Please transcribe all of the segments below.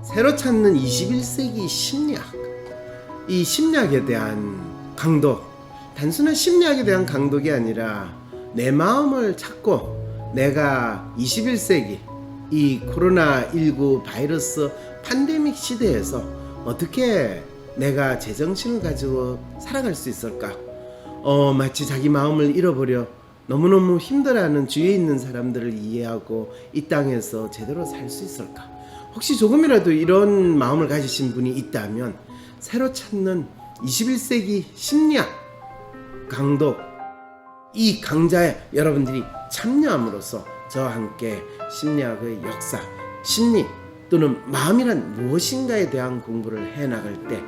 새로 찾는 21세기 심리학. 이 심리학에 대한 강독, 단순한 심리학에 대한 강독이 아니라 내 마음을 찾고 내가 21세기 이 코로나19 바이러스 팬데믹 시대에서 어떻게 내가 제정신을 가지고 살아갈 수 있을까? 마치 자기 마음을 잃어버려 너무너무 힘들어하는 주위에 있는 사람들을 이해하고 이 땅에서 제대로 살 수 있을까? 혹시 조금이라도 이런 마음을 가지신 분이 있다면 새로 찾는 21세기 심리학 강독, 이 강좌에 여러분들이 참여함으로써 저와 함께 심리학의 역사, 심리 또는 마음이란 무엇인가에 대한 공부를 해나갈 때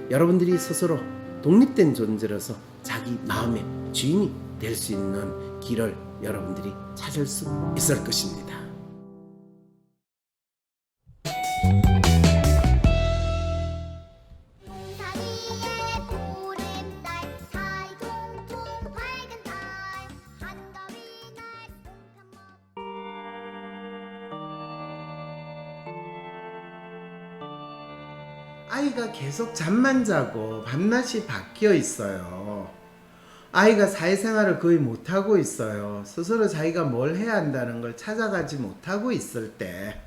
여러분들이 스스로 독립된 존재로서 자기 마음의 주인이 될 수 있는 길을 여러분들이 찾을 수 있을 것입니다. 아이가 계속 잠만 자고 밤낮이 바뀌어 있어요. 아이가 사회생활을 거의 못하고 있어요. 스스로 자기가 뭘 해야 한다는 걸 찾아가지 못하고 있을 때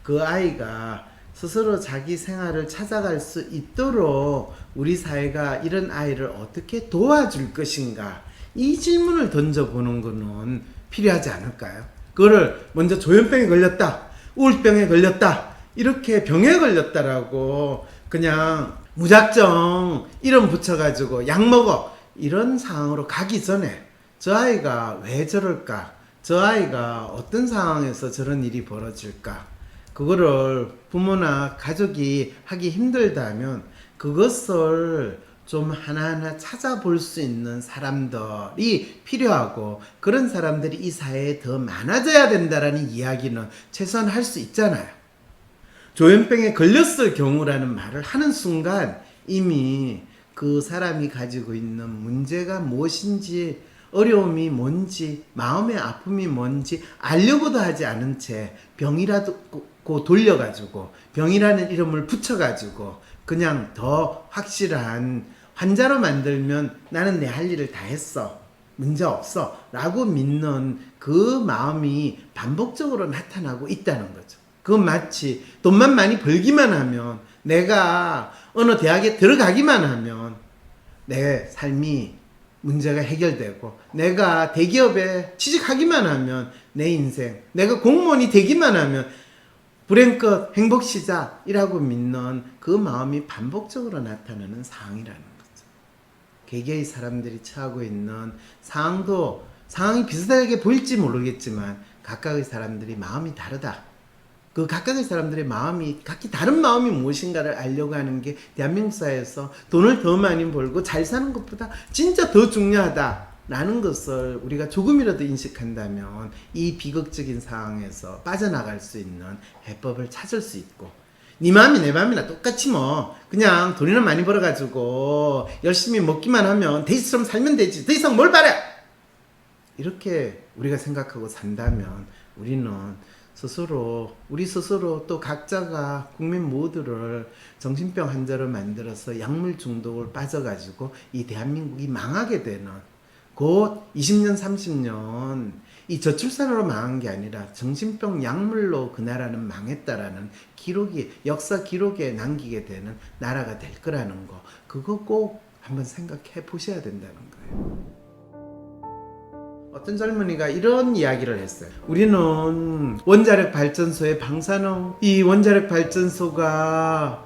그 아이가 스스로 자기 생활을 찾아갈 수 있도록 우리 사회가 이런 아이를 어떻게 도와줄 것인가, 이 질문을 던져보는 것은 필요하지 않을까요? 그거를 먼저 조현병에 걸렸다, 우울병에 걸렸다, 이렇게 병에 걸렸다라고 그냥 무작정 이름 붙여가지고 약 먹어 이런 상황으로 가기 전에 저 아이가 왜 저럴까, 저 아이가 어떤 상황에서 저런 일이 벌어질까, 그거를 부모나 가족이 하기 힘들다면 그것을 좀 하나하나 찾아볼 수 있는 사람들이 필요하고, 그런 사람들이 이 사회에 더 많아져야 된다라는 이야기는 최소한 할 수 있잖아요. 조현병에 걸렸을 경우라는 말을 하는 순간 이미 그 사람이 가지고 있는 문제가 무엇인지, 어려움이 뭔지, 마음의 아픔이 뭔지 알려고도 하지 않은 채 병이라고 돌려가지고, 병이라는 이름을 붙여가지고 그냥 더 확실한 환자로 만들면 나는 내 할 일을 다 했어, 문제 없어 라고 믿는 그 마음이 반복적으로 나타나고 있다는 거죠. 그건 마치 돈만 많이 벌기만 하면, 내가 어느 대학에 들어가기만 하면 내 삶이 문제가 해결되고, 내가 대기업에 취직하기만 하면 내 인생, 내가 공무원이 되기만 하면 불행 끝, 행복 시작이라고 믿는 그 마음이 반복적으로 나타나는 상황이라는 거죠. 개개의 사람들이 처하고 있는 상황이 비슷하게 보일지 모르겠지만 각각의 사람들이 마음이 다르다. 그 각각의 사람들의 마음이 각기 다른 마음이 무엇인가를 알려고 하는 게 대한민국 사회에서 돈을 더 많이 벌고 잘 사는 것보다 진짜 더 중요하다라는 것을 우리가 조금이라도 인식한다면 이 비극적인 상황에서 빠져나갈 수 있는 해법을 찾을 수 있고, 네 마음이 내 마음이나 똑같이 뭐 그냥 돈이나 많이 벌어가지고 열심히 먹기만 하면 돼지처럼 살면 되지, 더 이상 뭘 바래, 이렇게 우리가 생각하고 산다면 우리는 우리 스스로 또 각자가 국민 모두를 정신병 환자로 만들어서 약물 중독을 빠져가지고 이 대한민국이 망하게 되는, 곧 20년 30년 이 저출산으로 망한 게 아니라 정신병 약물로 그 나라는 망했다라는 역사 기록에 남기게 되는 나라가 될 거라는 거, 그거 꼭 한번 생각해 보셔야 된다는 거예요. 어떤 젊은이가 이런 이야기를 했어요. 우리는 원자력 발전소의 방사능, 이 원자력 발전소가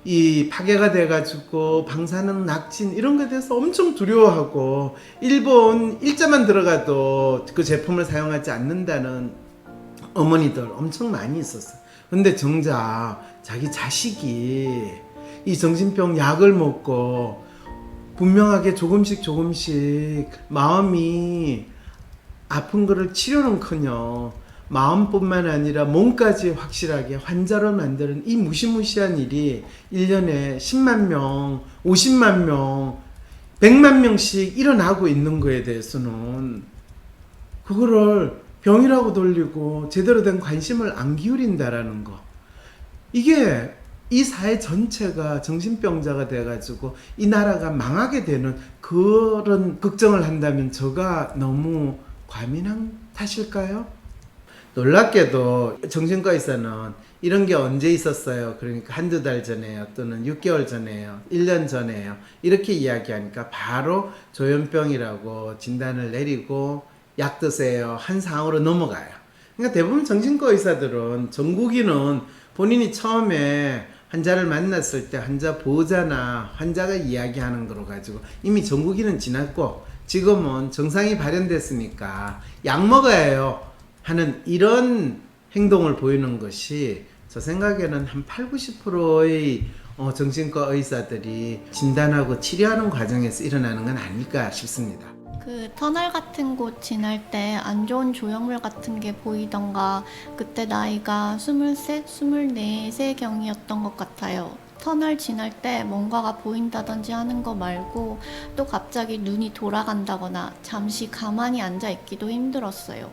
이 파괴가 돼가지고 방사능 낙진 이런 것에 대해서 엄청 두려워하고, 일본 일자만 들어가도 그 제품을 사용하지 않는다는 어머니들 엄청 많이 있었어요. 근데 정작 자기 자식이 이 정신병 약을 먹고 분명하게 조금씩 마음이 아픈 거를 치료는커녕 마음뿐만 아니라 몸까지 확실하게 환자로 만드는 이 무시무시한 일이 1년에 10만 명, 50만 명, 100만 명씩 일어나고 있는 거에 대해서는 그거를 병이라고 돌리고 제대로 된 관심을 안 기울인다라는 거, 이게 이 사회 전체가 정신병자가 돼가지고 이 나라가 망하게 되는 그런 걱정을 한다면 저가 너무 과민한 탓일까요? 놀랍게도 정신과에서는 이런 게 언제 있었어요? 그러니까 한두 달 전에요. 또는 6개월 전에요. 1년 전에요. 이렇게 이야기하니까 바로 조현병이라고 진단을 내리고 약 드세요. 한 상황으로 넘어가요. 그러니까 대부분 정신과 의사들은 전국인은 본인이 처음에 환자를 만났을 때 환자 보호자나 환자가 이야기하는 거로 가지고 이미 전국인은 지났고 지금은 정상이 발현됐으니까 약 먹어야 해요 하는 이런 행동을 보이는 것이 저 생각에는 한 8, 90%의 정신과 의사들이 진단하고 치료하는 과정에서 일어나는 건 아닐까 싶습니다. 그 터널 같은 곳 지날 때 안 좋은 조형물 같은 게 보이던가 그때 나이가 23, 24세경이었던 것 같아요. 터널 지날 때 뭔가가 보인다든지 하는 거 말고 또 갑자기 눈이 돌아간다거나 잠시 가만히 앉아 있기도 힘들었어요.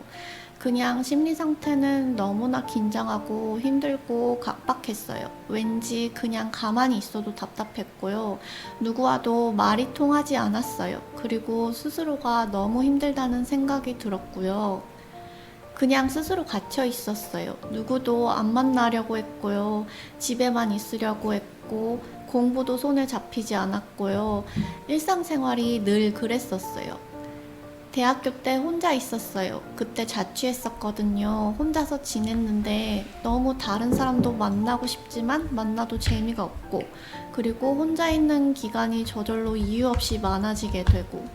그냥 심리 상태는 너무나 긴장하고 힘들고 각박했어요. 왠지 그냥 가만히 있어도 답답했고요. 누구와도 말이 통하지 않았어요. 그리고 스스로가 너무 힘들다는 생각이 들었고요. 그냥 스스로 갇혀 있었어요. 누구도 안 만나려고 했고요. 집에만 있으려고 했고, 공부도 손에 잡히지 않았고요. 일상생활이 늘 그랬었어요. 대학교 때 혼자 있었어요. 그때 자취했었거든요. 혼자서 지냈는데 너무 다른 사람도 만나고 싶지만 만나도 재미가 없고, 그리고 혼자 있는 기간이 저절로 이유 없이 많아지게 되고,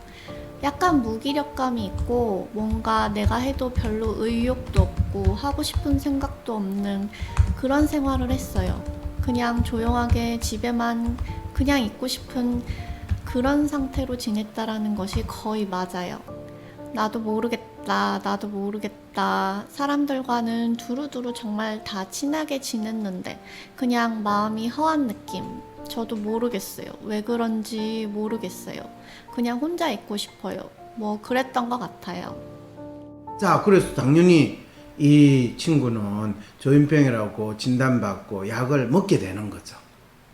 약간 무기력감이 있고 뭔가 내가 해도 별로 의욕도 없고 하고 싶은 생각도 없는 그런 생활을 했어요. 그냥 조용하게 집에만 그냥 있고 싶은 그런 상태로 지냈다라는 것이 거의 맞아요. 나도 모르겠다, 나도 모르겠다. 사람들과는 두루두루 정말 다 친하게 지냈는데 그냥 마음이 허한 느낌. 저도 모르겠어요. 왜 그런지 모르겠어요. 그냥 혼자 있고 싶어요. 뭐 그랬던 것 같아요. 자, 그래서 당연히 이 친구는 조현병이라고 진단받고 약을 먹게 되는 거죠.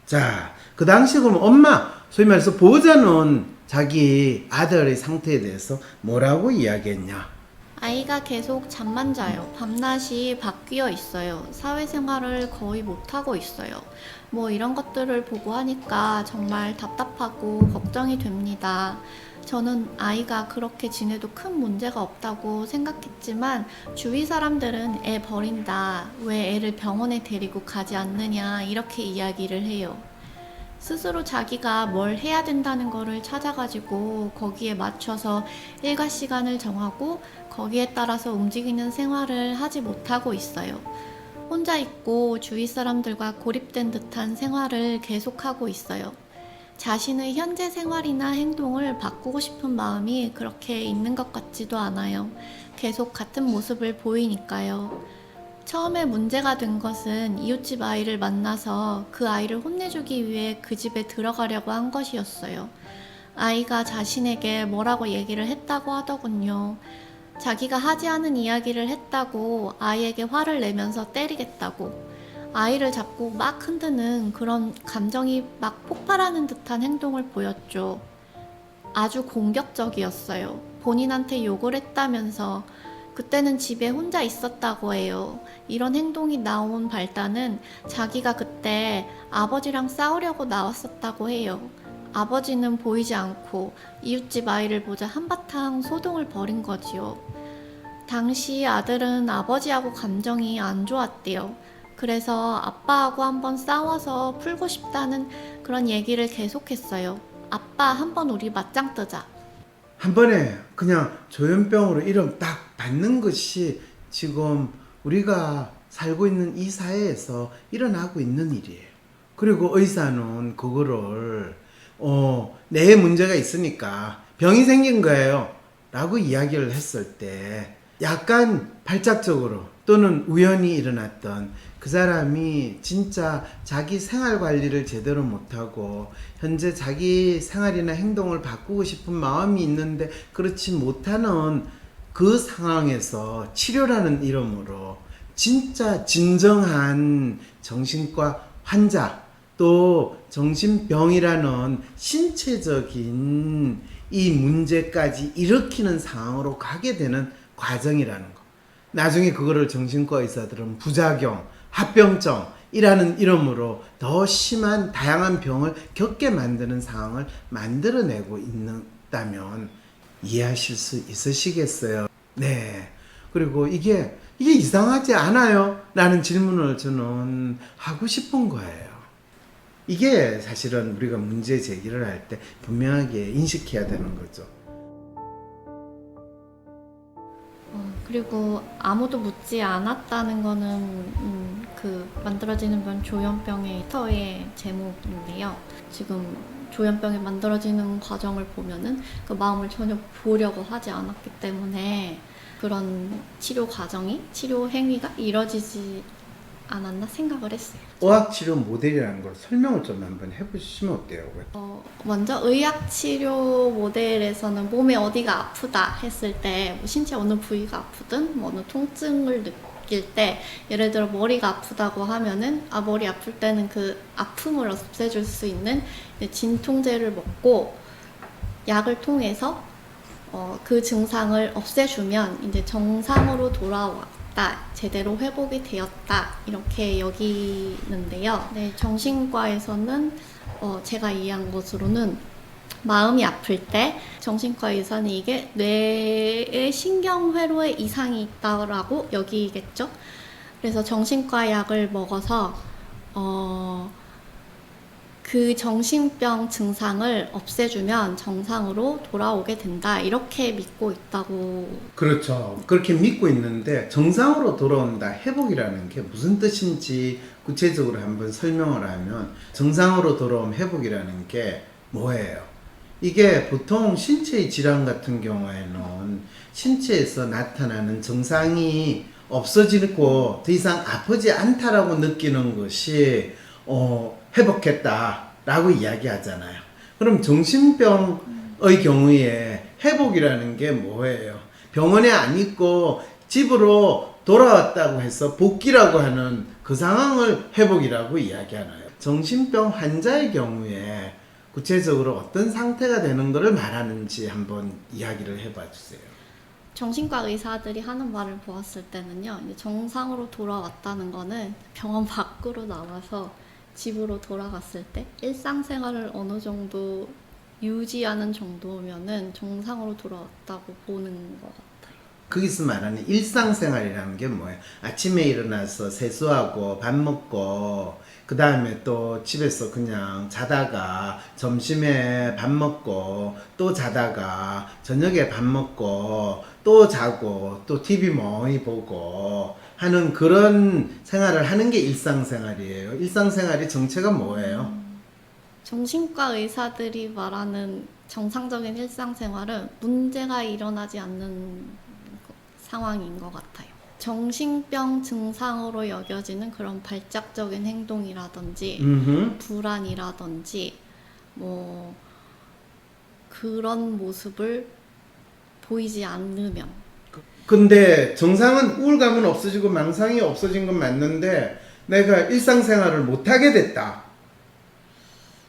자, 그 당시 그럼 엄마, 소위 말해서 보호자는 자기 아들의 상태에 대해서 뭐라고 이야기했냐? 아이가 계속 잠만 자요. 밤낮이 바뀌어 있어요. 사회생활을 거의 못하고 있어요. 뭐 이런 것들을 보고 하니까 정말 답답하고 걱정이 됩니다. 저는 아이가 그렇게 지내도 큰 문제가 없다고 생각했지만 주위 사람들은 애 버린다. 왜 애를 병원에 데리고 가지 않느냐. 이렇게 이야기를 해요. 스스로 자기가 뭘 해야 된다는 거를 찾아가지고 거기에 맞춰서 일과 시간을 정하고 거기에 따라서 움직이는 생활을 하지 못하고 있어요. 혼자 있고 주위 사람들과 고립된 듯한 생활을 계속하고 있어요. 자신의 현재 생활이나 행동을 바꾸고 싶은 마음이 그렇게 있는 것 같지도 않아요. 계속 같은 모습을 보이니까요. 처음에 문제가 된 것은 이웃집 아이를 만나서 그 아이를 혼내주기 위해 그 집에 들어가려고 한 것이었어요. 아이가 자신에게 뭐라고 얘기를 했다고 하더군요. 자기가 하지 않은 이야기를 했다고 아이에게 화를 내면서 때리겠다고. 아이를 잡고 막 흔드는 그런 감정이 막 폭발하는 듯한 행동을 보였죠. 아주 공격적이었어요. 본인한테 욕을 했다면서 그때는 집에 혼자 있었다고 해요. 이런 행동이 나온 발단은 자기가 그때 아버지랑 싸우려고 나왔었다고 해요. 아버지는 보이지 않고 이웃집 아이를 보자 한바탕 소동을 벌인 거지요. 당시 아들은 아버지하고 감정이 안 좋았대요. 그래서 아빠하고 한번 싸워서 풀고 싶다는 그런 얘기를 계속했어요. 아빠 한번 우리 맞짱 뜨자. 한 번에 그냥 조현병으로 이름 딱 받는 것이 지금 우리가 살고 있는 이 사회에서 일어나고 있는 일이에요. 그리고 의사는 그거를 내 문제가 있으니까 병이 생긴 거예요 라고 이야기를 했을 때 약간 발작적으로 또는 우연히 일어났던 그 사람이 진짜 자기 생활 관리를 제대로 못하고 현재 자기 생활이나 행동을 바꾸고 싶은 마음이 있는데 그렇지 못하는 그 상황에서 치료라는 이름으로 진짜 진정한 정신과 환자 또 정신병이라는 신체적인 이 문제까지 일으키는 상황으로 가게 되는 과정이라는 거. 나중에 그거를 정신과 의사들은 부작용, 합병증이라는 이름으로 더 심한 다양한 병을 겪게 만드는 상황을 만들어내고 있다면 이해하실 수 있으시겠어요? 네. 그리고 이게 이상하지 않아요? 라는 질문을 저는 하고 싶은 거예요. 이게 사실은 우리가 문제 제기를 할 때 분명하게 인식해야 되는 거죠. 그리고 아무도 묻지 않았다는 거는 그 만들어지는 병 조현병의 터의 제목인데요. 지금 조현병이 만들어지는 과정을 보면은 그 마음을 전혀 보려고 하지 않았기 때문에 그런 치료 과정이, 치료 행위가 이뤄지지 않았나 생각을 했어요. 의학치료 모델이라는 걸 설명을 좀 한번 해보시면 어때요? 먼저 의학치료 모델에서는 몸에 어디가 아프다 했을 때 뭐 신체 어느 부위가 아프든 뭐 어느 통증을 느낄 때 예를 들어 머리가 아프다고 하면은 머리 아플 때는 그 아픔을 없애줄 수 있는 진통제를 먹고 약을 통해서 그 증상을 없애주면 이제 정상으로 돌아왔다, 제대로 회복이 되었다 이렇게 여기는데요. 네, 정신과에서는 제가 이해한 것으로는 마음이 아플 때 정신과 의사는 이게 뇌의 신경회로에 이상이 있다라고 여기겠죠. 그래서 정신과 약을 먹어서 그 정신병 증상을 없애주면 정상으로 돌아오게 된다 이렇게 믿고 있다고. 그렇죠. 그렇게 믿고 있는데 정상으로 돌아온다, 회복이라는 게 무슨 뜻인지 구체적으로 한번 설명을 하면 정상으로 돌아온 회복이라는 게 뭐예요? 이게 보통 신체의 질환 같은 경우에는 신체에서 나타나는 증상이 없어지고 더 이상 아프지 않다라고 느끼는 것이 회복했다라고 이야기하잖아요. 그럼 정신병의 경우에 회복이라는 게 뭐예요? 병원에 안 있고 집으로 돌아왔다고 해서 복귀라고 하는 그 상황을 회복이라고 이야기하나요? 정신병 환자의 경우에 구체적으로 어떤 상태가 되는 것을 말하는지 한번 이야기를 해봐 주세요. 정신과 의사들이 하는 말을 보았을 때는요, 이제 정상으로 돌아왔다는 거는 병원 밖으로 나와서 집으로 돌아갔을 때 일상생활을 어느 정도 유지하는 정도면은 정상으로 돌아왔다고 보는 것 같아요. 거기서 말하는 일상생활이라는 게 뭐예요? 아침에 일어나서 세수하고 밥 먹고 그 다음에 또 집에서 그냥 자다가 점심에 밥 먹고 또 자다가 저녁에 밥 먹고 또 자고 또 TV 멍이 보고 하는 그런 생활을 하는 게 일상생활이에요. 일상생활의 정체가 뭐예요? 정신과 의사들이 말하는 정상적인 일상생활은 문제가 일어나지 않는 상황인 것 같아요. 정신병 증상으로 여겨지는 그런 발작적인 행동이라든지 불안이라든지 뭐 그런 모습을 보이지 않으면. 근데 정상은 우울감은 없어지고 망상이 없어진 건 맞는데 내가 일상생활을 못하게 됐다.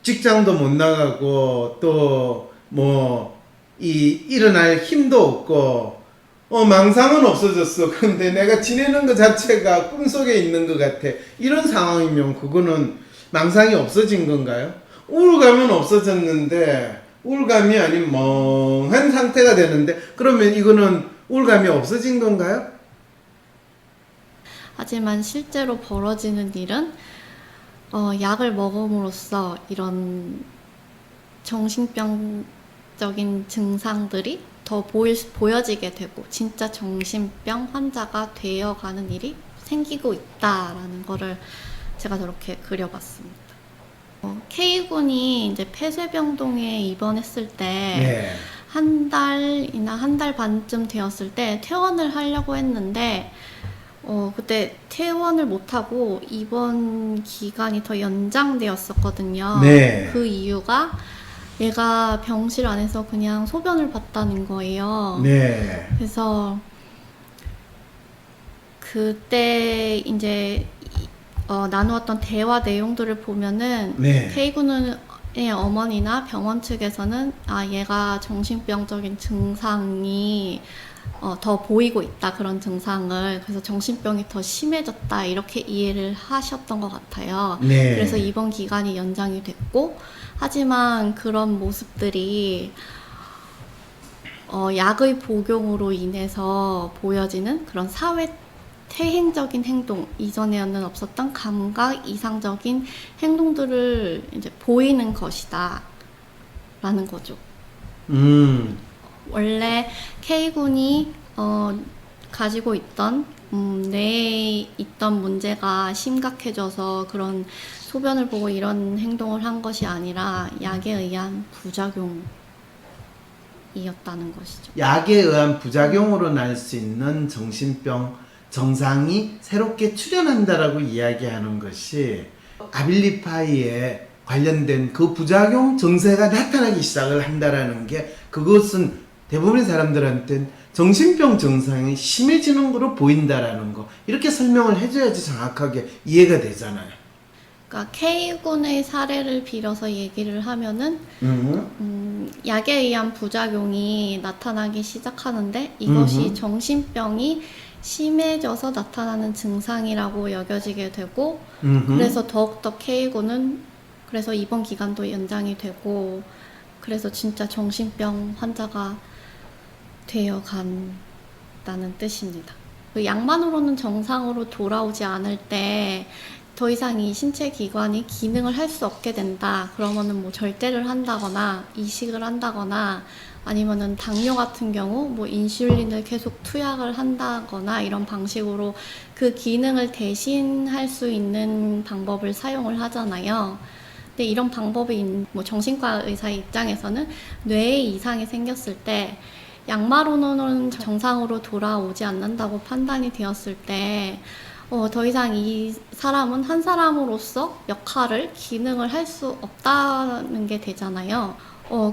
직장도 못 나가고 또 뭐 일어날 힘도 없고 망상은 없어졌어. 근데 내가 지내는 것 자체가 꿈속에 있는 것 같아. 이런 상황이면 그거는 망상이 없어진 건가요? 우울감은 없어졌는데 우울감이 아닌 멍한 상태가 되는데 그러면 이거는 우울감이 없어진 건가요? 하지만 실제로 벌어지는 일은 약을 먹음으로써 이런 정신병적인 증상들이 더 보여지게 되고 진짜 정신병 환자가 되어가는 일이 생기고 있다라는 거를 제가 저렇게 그려봤습니다. K군이 이제 폐쇄병동에 입원했을 때 네. 한 달 반쯤 되었을 때 퇴원을 하려고 했는데 그때 퇴원을 못하고 입원 기간이 더 연장되었었거든요. 네. 그 이유가 얘가 병실 안에서 그냥 소변을 봤다는 거예요. 네. 그래서 그때 이제 나누었던 대화 내용들을 보면은 네. K군의 어머니나 병원 측에서는 얘가 정신병적인 증상이 더 보이고 있다, 그런 증상을. 그래서 정신병이 더 심해졌다, 이렇게 이해를 하셨던 것 같아요. 네. 그래서 입원 기간이 연장이 됐고, 하지만 그런 모습들이 약의 복용으로 인해서 보여지는 그런 사회 태행적인 행동, 이전에는 없었던 감각 이상적인 행동들을 이제 보이는 것이다 라는 거죠. 원래 K군이 가지고 있던 뇌에 있던 문제가 심각해져서 그런 소변을 보고 이런 행동을 한 것이 아니라 약에 의한 부작용이었다는 것이죠. 약에 의한 부작용으로 날 수 있는 정신병 정상이 새롭게 출현한다라고 이야기하는 것이 아빌리파이에 관련된 그 부작용 증세가 나타나기 시작을 한다라는 게, 그것은 대부분의 사람들한테는 정신병 증상이 심해지는 거로 보인다라는 거, 이렇게 설명을 해줘야지 정확하게 이해가 되잖아요. 그러니까 K군의 사례를 빌어서 얘기를 하면은 약에 의한 부작용이 나타나기 시작하는데 이것이 정신병이 심해져서 나타나는 증상이라고 여겨지게 되고, 그래서 더욱더 K군은 그래서 입원 기간도 연장이 되고, 그래서 진짜 정신병 환자가 되어 간다는 뜻입니다. 그 약만으로는 정상으로 돌아오지 않을 때 더 이상 이 신체 기관이 기능을 할 수 없게 된다. 그러면은 뭐 절제를 한다거나 이식을 한다거나, 아니면은 당뇨 같은 경우 뭐 인슐린을 계속 투약을 한다거나 이런 방식으로 그 기능을 대신할 수 있는 방법을 사용을 하잖아요. 근데 이런 방법이 뭐 정신과 의사의 입장에서는 뇌에 이상이 생겼을 때 약마로는 정상으로 돌아오지 않는다고 판단이 되었을 때 더 이상 이 사람은 한 사람으로서 역할을, 기능을 할 수 없다는 게 되잖아요.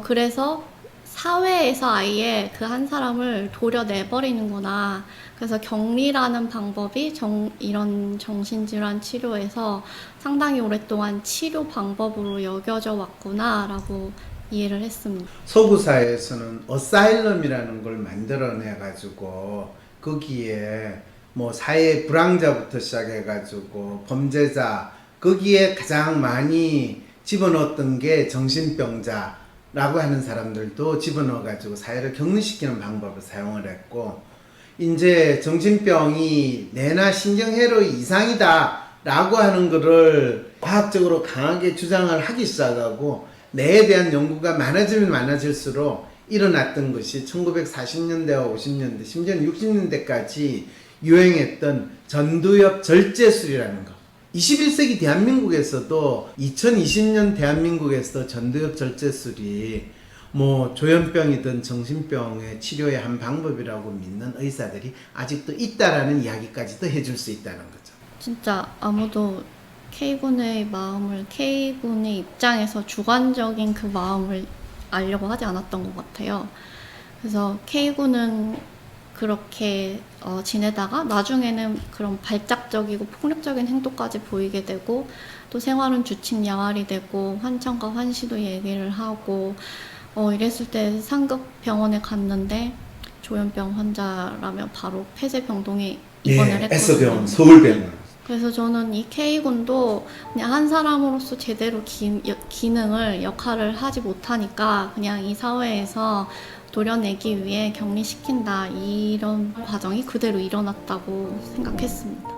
그래서 사회에서 아예 그 한 사람을 도려내버리는구나. 그래서 격리라는 방법이 이런 정신질환 치료에서 상당히 오랫동안 치료 방법으로 여겨져 왔구나라고 이해를 했습니다. 서구 사회에서는 어사일럼이라는 걸 만들어내 가지고 거기에 뭐 사회 불황자부터 시작해 가지고 범죄자, 거기에 가장 많이 집어넣었던 게 정신병자라고 하는 사람들도 집어넣어 가지고 사회를 격리시키는 방법을 사용을 했고, 이제 정신병이 뇌나 신경회로 이상이다 라고 하는 거를 과학적으로 강하게 주장을 하기 시작하고, 뇌에 대한 연구가 많아지면 많아질수록 일어났던 것이 1940년대와 50년대, 심지어는 60년대까지 유행했던 전두엽 절제술이라는 거. 21세기 대한민국에서도 2020년 대한민국에서도 전두엽 절제술이 뭐 조현병이든 정신병의 치료의 한 방법이라고 믿는 의사들이 아직도 있다라는 이야기까지도 해줄 수 있다는 거죠. 진짜 아무도 K군의 마음을, K군의 입장에서 주관적인 그 마음을 알려고 하지 않았던 것 같아요. 그래서 K군은 그렇게 지내다가 나중에는 그런 발작적이고 폭력적인 행동까지 보이게 되고, 또 생활은 주침야활이 되고 환청과 환시도 얘기를 하고, 이랬을 때 상급 병원에 갔는데 조현병 환자라면 바로 폐쇄병동에 입원을 했거든요. S병원, 서울병원. 그래서 저는 이 K군도 그냥 한 사람으로서 제대로 기능을, 역할을 하지 못하니까 그냥 이 사회에서 도려내기 위해 격리시킨다, 이런 과정이 그대로 일어났다고 생각했습니다.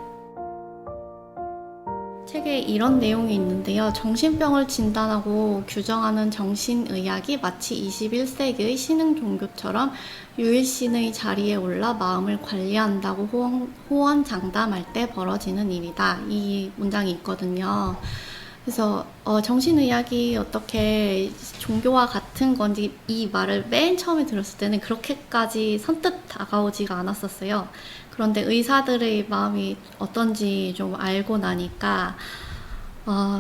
책에 이런 내용이 있는데요. 정신병을 진단하고 규정하는 정신의학이 마치 21세기의 신흥 종교처럼 유일신의 자리에 올라 마음을 관리한다고 호언장담할 때 벌어지는 일이다. 이 문장이 있거든요. 그래서 정신의학이 어떻게 종교와 같은 건지, 이 말을 맨 처음에 들었을 때는 그렇게까지 선뜻 다가오지가 않았었어요. 그런데 의사들의 마음이 어떤지 좀 알고 나니까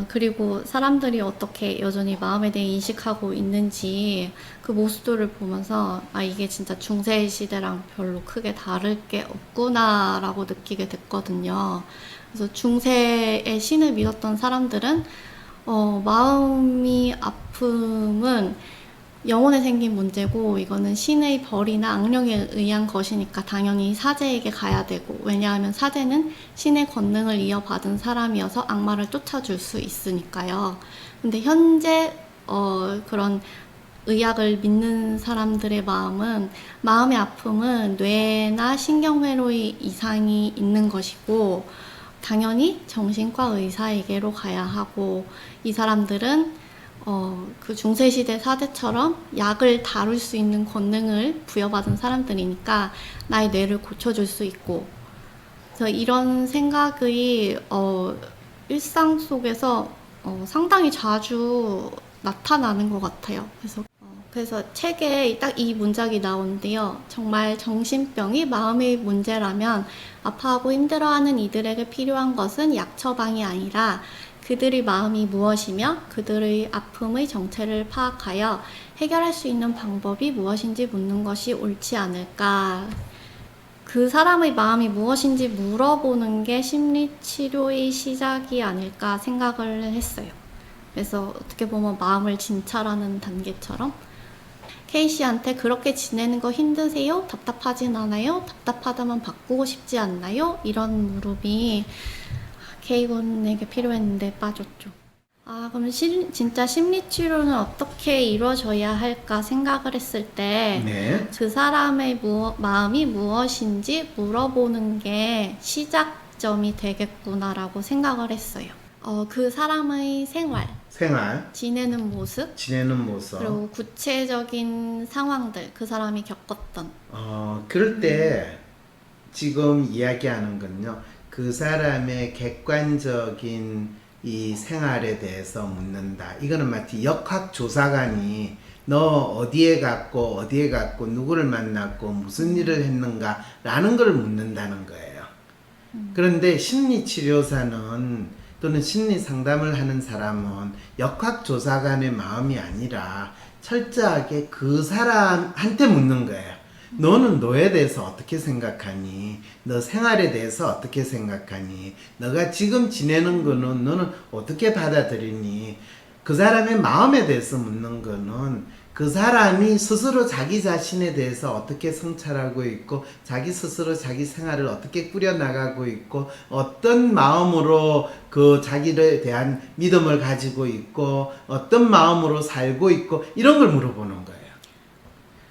그리고 사람들이 어떻게 여전히 마음에 대해 인식하고 있는지 그 모습들을 보면서 이게 진짜 중세 시대랑 별로 크게 다를 게 없구나라고 느끼게 됐거든요. 그래서 중세의 신을 믿었던 사람들은 마음이 아픔은 영혼에 생긴 문제고 이거는 신의 벌이나 악령에 의한 것이니까 당연히 사제에게 가야 되고, 왜냐하면 사제는 신의 권능을 이어받은 사람이어서 악마를 쫓아줄 수 있으니까요. 근데 현재 그런 의학을 믿는 사람들의 마음의 아픔은 뇌나 신경회로의 이상이 있는 것이고 당연히 정신과 의사에게로 가야 하고, 이 사람들은 그 중세시대 사제처럼 약을 다룰 수 있는 권능을 부여받은 사람들이니까 나의 뇌를 고쳐줄 수 있고, 그래서 이런 생각이 일상 속에서 상당히 자주 나타나는 것 같아요. 그래서 책에 딱 이 문장이 나오는데요. 정말 정신병이 마음의 문제라면 아파하고 힘들어하는 이들에게 필요한 것은 약 처방이 아니라 그들의 마음이 무엇이며 그들의 아픔의 정체를 파악하여 해결할 수 있는 방법이 무엇인지 묻는 것이 옳지 않을까. 그 사람의 마음이 무엇인지 물어보는 게 심리치료의 시작이 아닐까 생각을 했어요. 그래서 어떻게 보면 마음을 진찰하는 단계처럼 K씨한테 그렇게 지내는 거 힘드세요? 답답하진 않아요? 답답하다면 바꾸고 싶지 않나요? 이런 물음이 K군에게 필요했는데 빠졌죠. 그럼 진짜 심리치료는 어떻게 이루어져야 할까 생각을 했을 때 네. 그 사람의 마음이 무엇인지 물어보는 게 시작점이 되겠구나라고 생각을 했어요. 그 사람의 생활, 지내는 모습, 그리고 구체적인 상황들, 그 사람이 겪었던. 그럴 때 지금 이야기하는 건요, 그 사람의 객관적인 이 생활에 대해서 묻는다. 이거는 마치 역학조사관이 너 어디에 갔고 누구를 만났고 무슨 일을 했는가 라는 걸 묻는다는 거예요. 그런데 심리치료사는 또는 심리상담을 하는 사람은 역학조사관의 마음이 아니라 철저하게 그 사람한테 묻는 거예요. 너는 너에 대해서 어떻게 생각하니? 너 생활에 대해서 어떻게 생각하니? 너가 지금 지내는 거는 너는 어떻게 받아들이니? 그 사람의 마음에 대해서 묻는 거는 그 사람이 스스로 자기 자신에 대해서 어떻게 성찰하고 있고 자기 스스로 자기 생활을 어떻게 꾸려나가고 있고 어떤 마음으로 그 자기에 대한 믿음을 가지고 있고 어떤 마음으로 살고 있고 이런 걸 물어보는 거예요.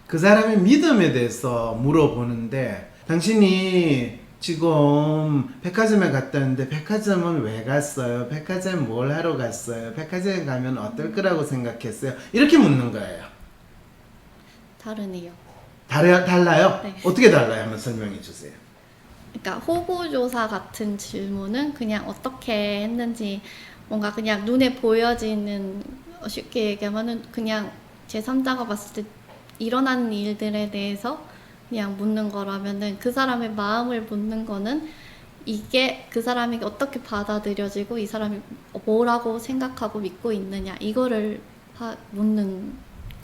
그 사람의 믿음에 대해서 물어보는데, 당신이 지금 백화점에 갔다는데 백화점은 왜 갔어요? 백화점에 뭘 하러 갔어요? 백화점에 가면 어떨 거라고 생각했어요? 이렇게 묻는 거예요. 다르네요. 달라요? 네. 어떻게 달라요? 한번 설명해 주세요. 그러니까 호구조사 같은 질문은 그냥 어떻게 했는지 뭔가 그냥 눈에 보여지는, 쉽게 얘기하면은 그냥 제3자가 봤을 때 일어나는 일들에 대해서 그냥 묻는 거라면은, 그 사람의 마음을 묻는 거는 이게 그 사람이 어떻게 받아들여지고 이 사람이 뭐라고 생각하고 믿고 있느냐, 이거를 묻는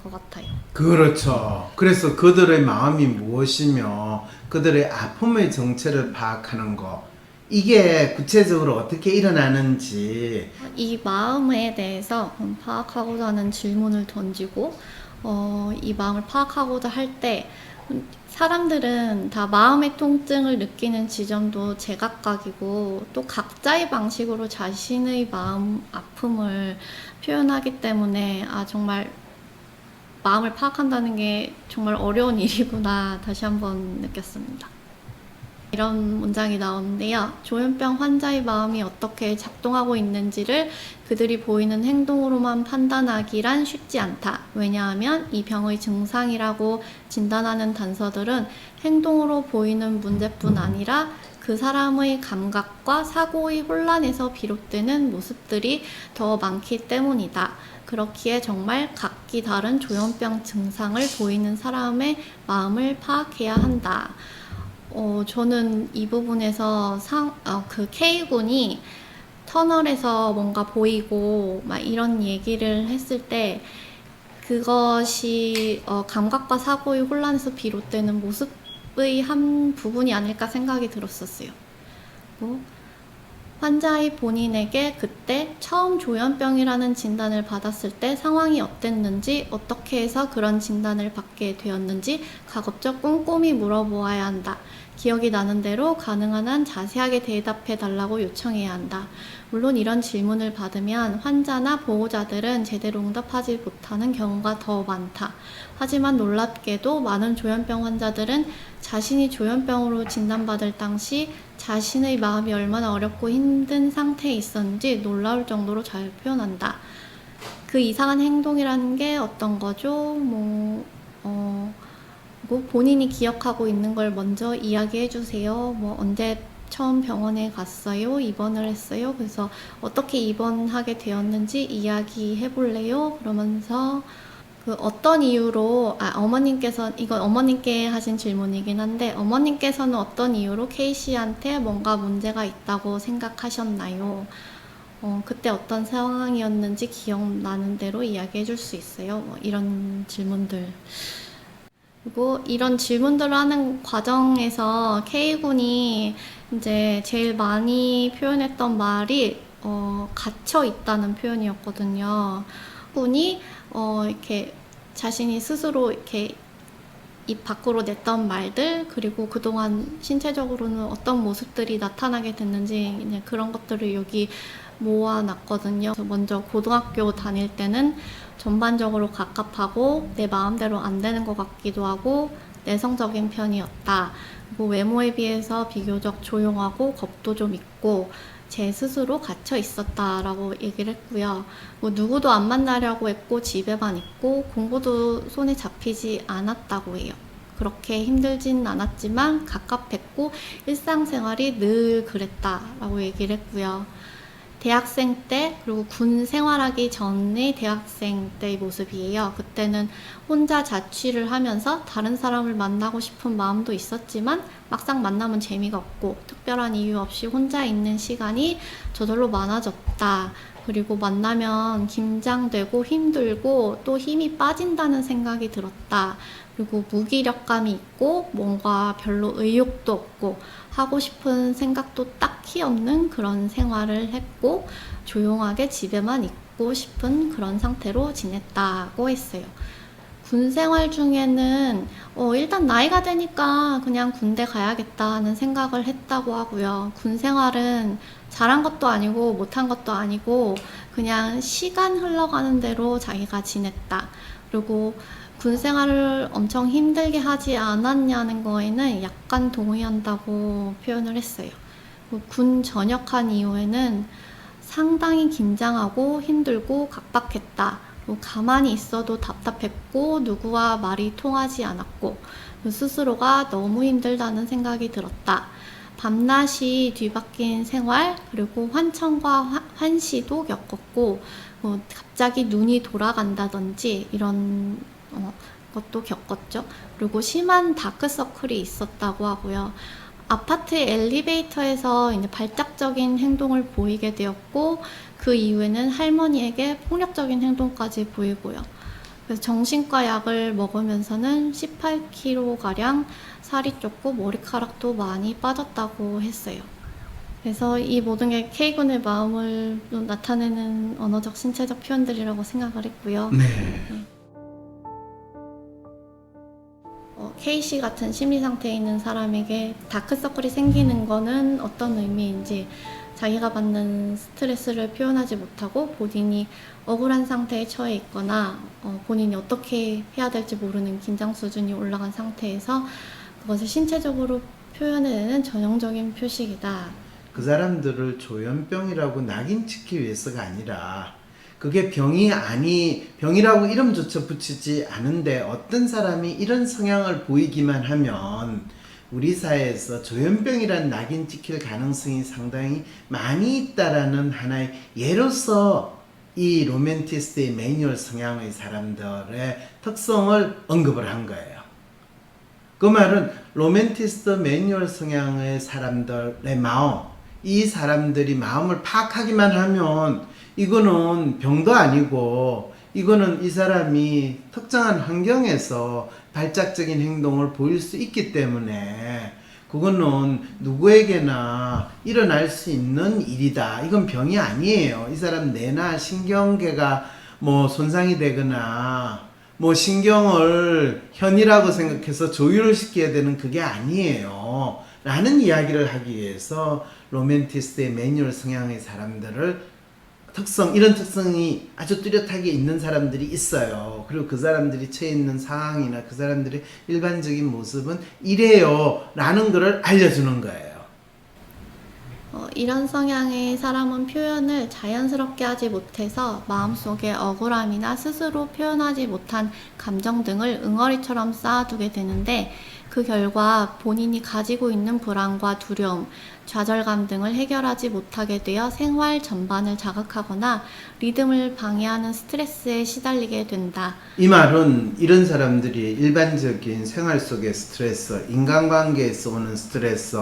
것 같아요. 그렇죠. 그래서 그들의 마음이 무엇이며 그들의 아픔의 정체를 파악하는 거, 이게 구체적으로 어떻게 일어나는지, 이 마음에 대해서 파악하고자 하는 질문을 던지고 이 마음을 파악하고자 할 때 사람들은 다 마음의 통증을 느끼는 지점도 제각각이고 또 각자의 방식으로 자신의 마음 아픔을 표현하기 때문에 정말 마음을 파악한다는 게 정말 어려운 일이구나 다시 한번 느꼈습니다. 이런 문장이 나오는데요. 조현병 환자의 마음이 어떻게 작동하고 있는지를 그들이 보이는 행동으로만 판단하기란 쉽지 않다. 왜냐하면 이 병의 증상이라고 진단하는 단서들은 행동으로 보이는 문제뿐 아니라 그 사람의 감각과 사고의 혼란에서 비롯되는 모습들이 더 많기 때문이다. 그렇기에 정말 각기 다른 조현병 증상을 보이는 사람의 마음을 파악해야 한다. 저는 이 부분에서 그 K군이 터널에서 뭔가 보이고 막 이런 얘기를 했을 때 그것이 감각과 사고의 혼란에서 비롯되는 모습의 한 부분이 아닐까 생각이 들었었어요. 뭐, 환자의 본인에게 그때 처음 조현병이라는 진단을 받았을 때 상황이 어땠는지, 어떻게 해서 그런 진단을 받게 되었는지 가급적 꼼꼼히 물어보아야 한다. 기억이 나는 대로 가능한 한 자세하게 대답해 달라고 요청해야 한다. 물론 이런 질문을 받으면 환자나 보호자들은 제대로 응답하지 못하는 경우가 더 많다. 하지만 놀랍게도 많은 조현병 환자들은 자신이 조현병으로 진단받을 당시 자신의 마음이 얼마나 어렵고 힘든 상태에 있었는지 놀라울 정도로 잘 표현한다. 그 이상한 행동이라는 게 어떤 거죠? 뭐 본인이 기억하고 있는 걸 먼저 이야기해 주세요. 뭐 언제 처음 병원에 갔어요? 입원을 했어요? 그래서 어떻게 입원하게 되었는지 이야기해 볼래요? 그러면서 그 어떤 이유로 이건 어머님께 하신 질문이긴 한데 어머님께서는 어떤 이유로 K씨한테 뭔가 문제가 있다고 생각하셨나요? 그때 어떤 상황이었는지 기억나는 대로 이야기해 줄 수 있어요? 뭐 이런 질문들. 그리고 이런 질문들을 하는 과정에서 K군이 이제 제일 많이 표현했던 말이 갇혀 있다는 표현이었거든요. 군이 이렇게 자신이 스스로 이렇게 입 밖으로 냈던 말들, 그리고 그동안 신체적으로는 어떤 모습들이 나타나게 됐는지 그냥 그런 것들을 여기 모아놨거든요. 먼저 고등학교 다닐 때는 전반적으로 갑갑하고 내 마음대로 안 되는 것 같기도 하고 내성적인 편이었다. 그리고 외모에 비해서 비교적 조용하고 겁도 좀 있고 제 스스로 갇혀 있었다라고 얘기를 했고요. 뭐 누구도 안 만나려고 했고 집에만 있고 공부도 손에 잡히지 않았다고 해요. 그렇게 힘들진 않았지만 갑갑했고 일상생활이 늘 그랬다라고 얘기를 했고요. 대학생 때 그리고 군 생활하기 전의 대학생 때의 모습이에요. 그때는 혼자 자취를 하면서 다른 사람을 만나고 싶은 마음도 있었지만 막상 만나면 재미가 없고 특별한 이유 없이 혼자 있는 시간이 저절로 많아졌다. 그리고 만나면 긴장되고 힘들고 또 힘이 빠진다는 생각이 들었다. 그리고 무기력감이 있고 뭔가 별로 의욕도 없고 하고 싶은 생각도 딱히 없는 그런 생활을 했고 조용하게 집에만 있고 싶은 그런 상태로 지냈다고 했어요. 군 생활 중에는 일단 나이가 되니까 그냥 군대 가야겠다 하는 생각을 했다고 하고요. 군 생활은 잘한 것도 아니고 못한 것도 아니고 그냥 시간 흘러가는 대로 자기가 지냈다. 그리고 군 생활을 엄청 힘들게 하지 않았냐는 거에는 약간 동의한다고 표현을 했어요. 군 전역한 이후에는 상당히 긴장하고 힘들고 각박했다. 가만히 있어도 답답했고 누구와 말이 통하지 않았고 스스로가 너무 힘들다는 생각이 들었다. 밤낮이 뒤바뀐 생활, 그리고 환청과 환시도 겪었고 갑자기 눈이 돌아간다든지 이런 것도 겪었죠. 그리고 심한 다크서클이 있었다고 하고요. 아파트 엘리베이터에서 이제 발작적인 행동을 보이게 되었고 그 이후에는 할머니에게 폭력적인 행동까지 보이고요. 그래서 정신과 약을 먹으면서는 18kg가량 살이 쪘고 머리카락도 많이 빠졌다고 했어요. 그래서 이 모든 게 K군의 마음을 나타내는 언어적 신체적 표현들이라고 생각을 했고요. 네. K씨 같은 심리 상태에 있는 사람에게 다크서클이 생기는 거는 어떤 의미인지, 자기가 받는 스트레스를 표현하지 못하고 본인이 억울한 상태에 처해 있거나 본인이 어떻게 해야 될지 모르는 긴장 수준이 올라간 상태에서 그것을 신체적으로 표현해내는 전형적인 표식이다. 그 사람들을 조현병이라고 낙인찍기 위해서가 아니라 그게 병이라고 이름조차 붙이지 않은데 어떤 사람이 이런 성향을 보이기만 하면 우리 사회에서 조현병이란 낙인 찍힐 가능성이 상당히 많이 있다라는 하나의 예로서 이 로맨티스트의 매뉴얼 성향의 사람들의 특성을 언급을 한 거예요. 그 말은 로맨티스트 매뉴얼 성향의 사람들의 마음, 이 사람들이 마음을 파악하기만 하면 이거는 병도 아니고 이거는 이 사람이 특정한 환경에서 발작적인 행동을 보일 수 있기 때문에 그거는 누구에게나 일어날 수 있는 일이다. 이건 병이 아니에요. 이 사람 뇌나 신경계가 뭐 손상이 되거나 뭐 신경을 현이라고 생각해서 조율을 시켜야 되는 그게 아니에요. 라는 이야기를 하기 위해서 로맨티스트의 매뉴얼 성향의 사람들을 이런 특성이 아주 뚜렷하게 있는 사람들이 있어요. 그리고 그 사람들이 처해 있는 상황이나 그 사람들의 일반적인 모습은 이래요. 라는 것을 알려주는 거예요. 이런 성향의 사람은 표현을 자연스럽게 하지 못해서 마음속에 억울함이나 스스로 표현하지 못한 감정 등을 응어리처럼 쌓아두게 되는데 그 결과 본인이 가지고 있는 불안과 두려움, 좌절감 등을 해결하지 못하게 되어 생활 전반을 자극하거나 리듬을 방해하는 스트레스에 시달리게 된다. 이 말은 이런 사람들이 일반적인 생활 속의 스트레스, 인간관계에서 오는 스트레스,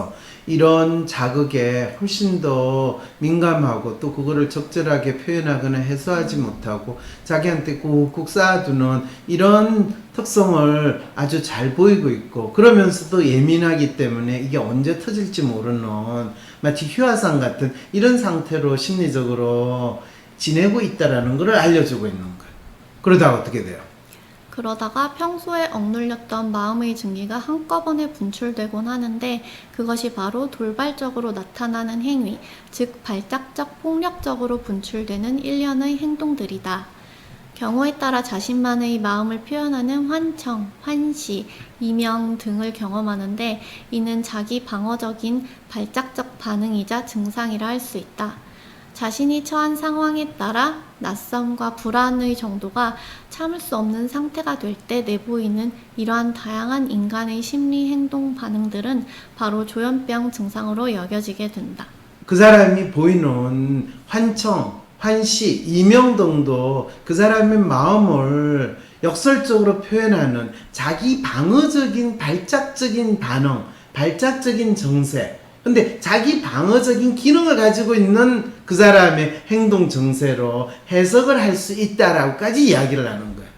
이런 자극에 훨씬 더 민감하고 또 그거를 적절하게 표현하거나 해소하지 못하고 자기한테 꾹꾹 쌓아두는 이런 특성을 아주 잘 보이고 있고, 그러면서도 예민하기 때문에 이게 언제 터질지 모르는 마치 휴화상 같은 이런 상태로 심리적으로 지내고 있다라는 걸 알려주고 있는 거예요. 그러다가 어떻게 돼요? 그러다가 평소에 억눌렸던 마음의 증기가 한꺼번에 분출되곤 하는데 그것이 바로 돌발적으로 나타나는 행위, 즉 발작적 폭력적으로 분출되는 일련의 행동들이다. 경우에 따라 자신만의 마음을 표현하는 환청, 환시, 이명 등을 경험하는데 이는 자기 방어적인 발작적 반응이자 증상이라 할 수 있다. 자신이 처한 상황에 따라 낯섦과 불안의 정도가 참을 수 없는 상태가 될 때 내보이는 이러한 다양한 인간의 심리 행동 반응들은 바로 조현병 증상으로 여겨지게 된다. 그 사람이 보이는 환청, 환시, 이명 등도 그 사람의 마음을 역설적으로 표현하는 자기 방어적인 발작적인 반응, 발작적인 정세, 근데 자기 방어적인 기능을 가지고 있는 그 사람의 행동 정세로 해석을 할 수 있다라고까지 이야기를 하는 거예요.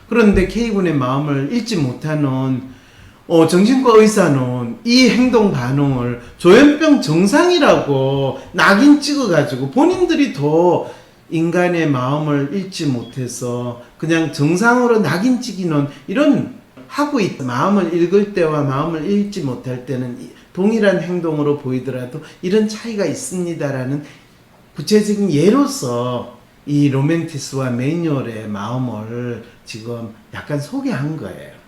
그런데 K군의 마음을 읽지 못하는 정신과 의사는 이 행동 반응을 조현병 증상이라고 낙인 찍어가지고 본인들이 더 인간의 마음을 읽지 못해서 그냥 정상으로 낙인 찍이는 이런 하고 있다. 마음을 읽을 때와 마음을 읽지 못할 때는 동일한 행동으로 보이더라도 이런 차이가 있습니다라는 구체적인 예로서 이 로맨티스와 매뉴얼의 마음을 지금 약간 소개한 거예요.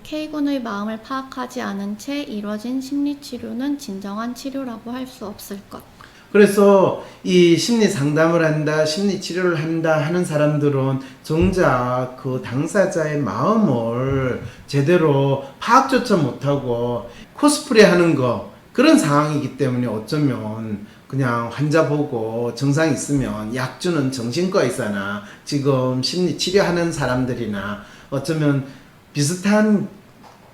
K군의 마음을 파악하지 않은 채 이뤄진 심리치료는 진정한 치료라고 할 수 없을 것. 그래서 이 심리 상담을 한다, 심리 치료를 한다 하는 사람들은 정작 그 당사자의 마음을 제대로 파악조차 못하고 코스프레 하는 거, 그런 상황이기 때문에 어쩌면 그냥 환자 보고 증상 있으면 약 주는 정신과 의사나 지금 심리 치료하는 사람들이나 어쩌면 비슷한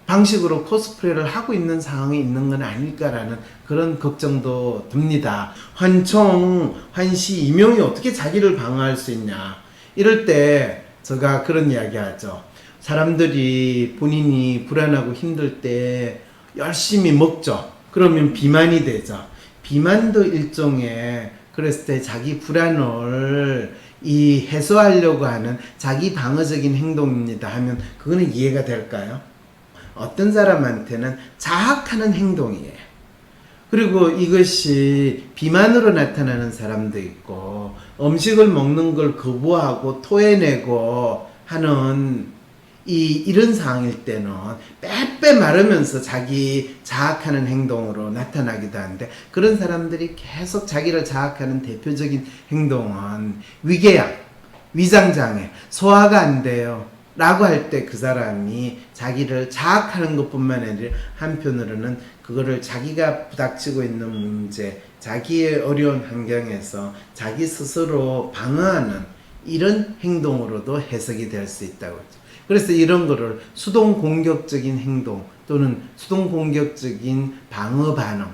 방식으로 코스프레를 하고 있는 상황이 있는 건 아닐까라는 그런 걱정도 듭니다. 환청, 환시, 이명이 어떻게 자기를 방어할 수 있냐. 이럴 때 제가 그런 이야기 하죠. 사람들이 본인이 불안하고 힘들 때 열심히 먹죠. 그러면 비만이 되죠. 비만도 일종의 그랬을 때 자기 불안을 해소하려고 하는 자기 방어적인 행동입니다 하면 그거는 이해가 될까요? 어떤 사람한테는 자학하는 행동이에요. 그리고 이것이 비만으로 나타나는 사람도 있고 음식을 먹는 걸 거부하고 토해내고 하는 이런 상황일 때는 빼빼 마르면서 자기 자학하는 행동으로 나타나기도 하는데, 그런 사람들이 계속 자기를 자학하는 대표적인 행동은 위궤양, 위장장애, 소화가 안 돼요 라고 할 때 그 사람이 자기를 자학하는 것뿐만 아니라 한편으로는 그거를 자기가 부닥치고 있는 문제, 자기의 어려운 환경에서 자기 스스로 방어하는 이런 행동으로도 해석이 될 수 있다고 하죠. 그래서 이런 거를 수동 공격적인 행동 또는 수동 공격적인 방어 반응,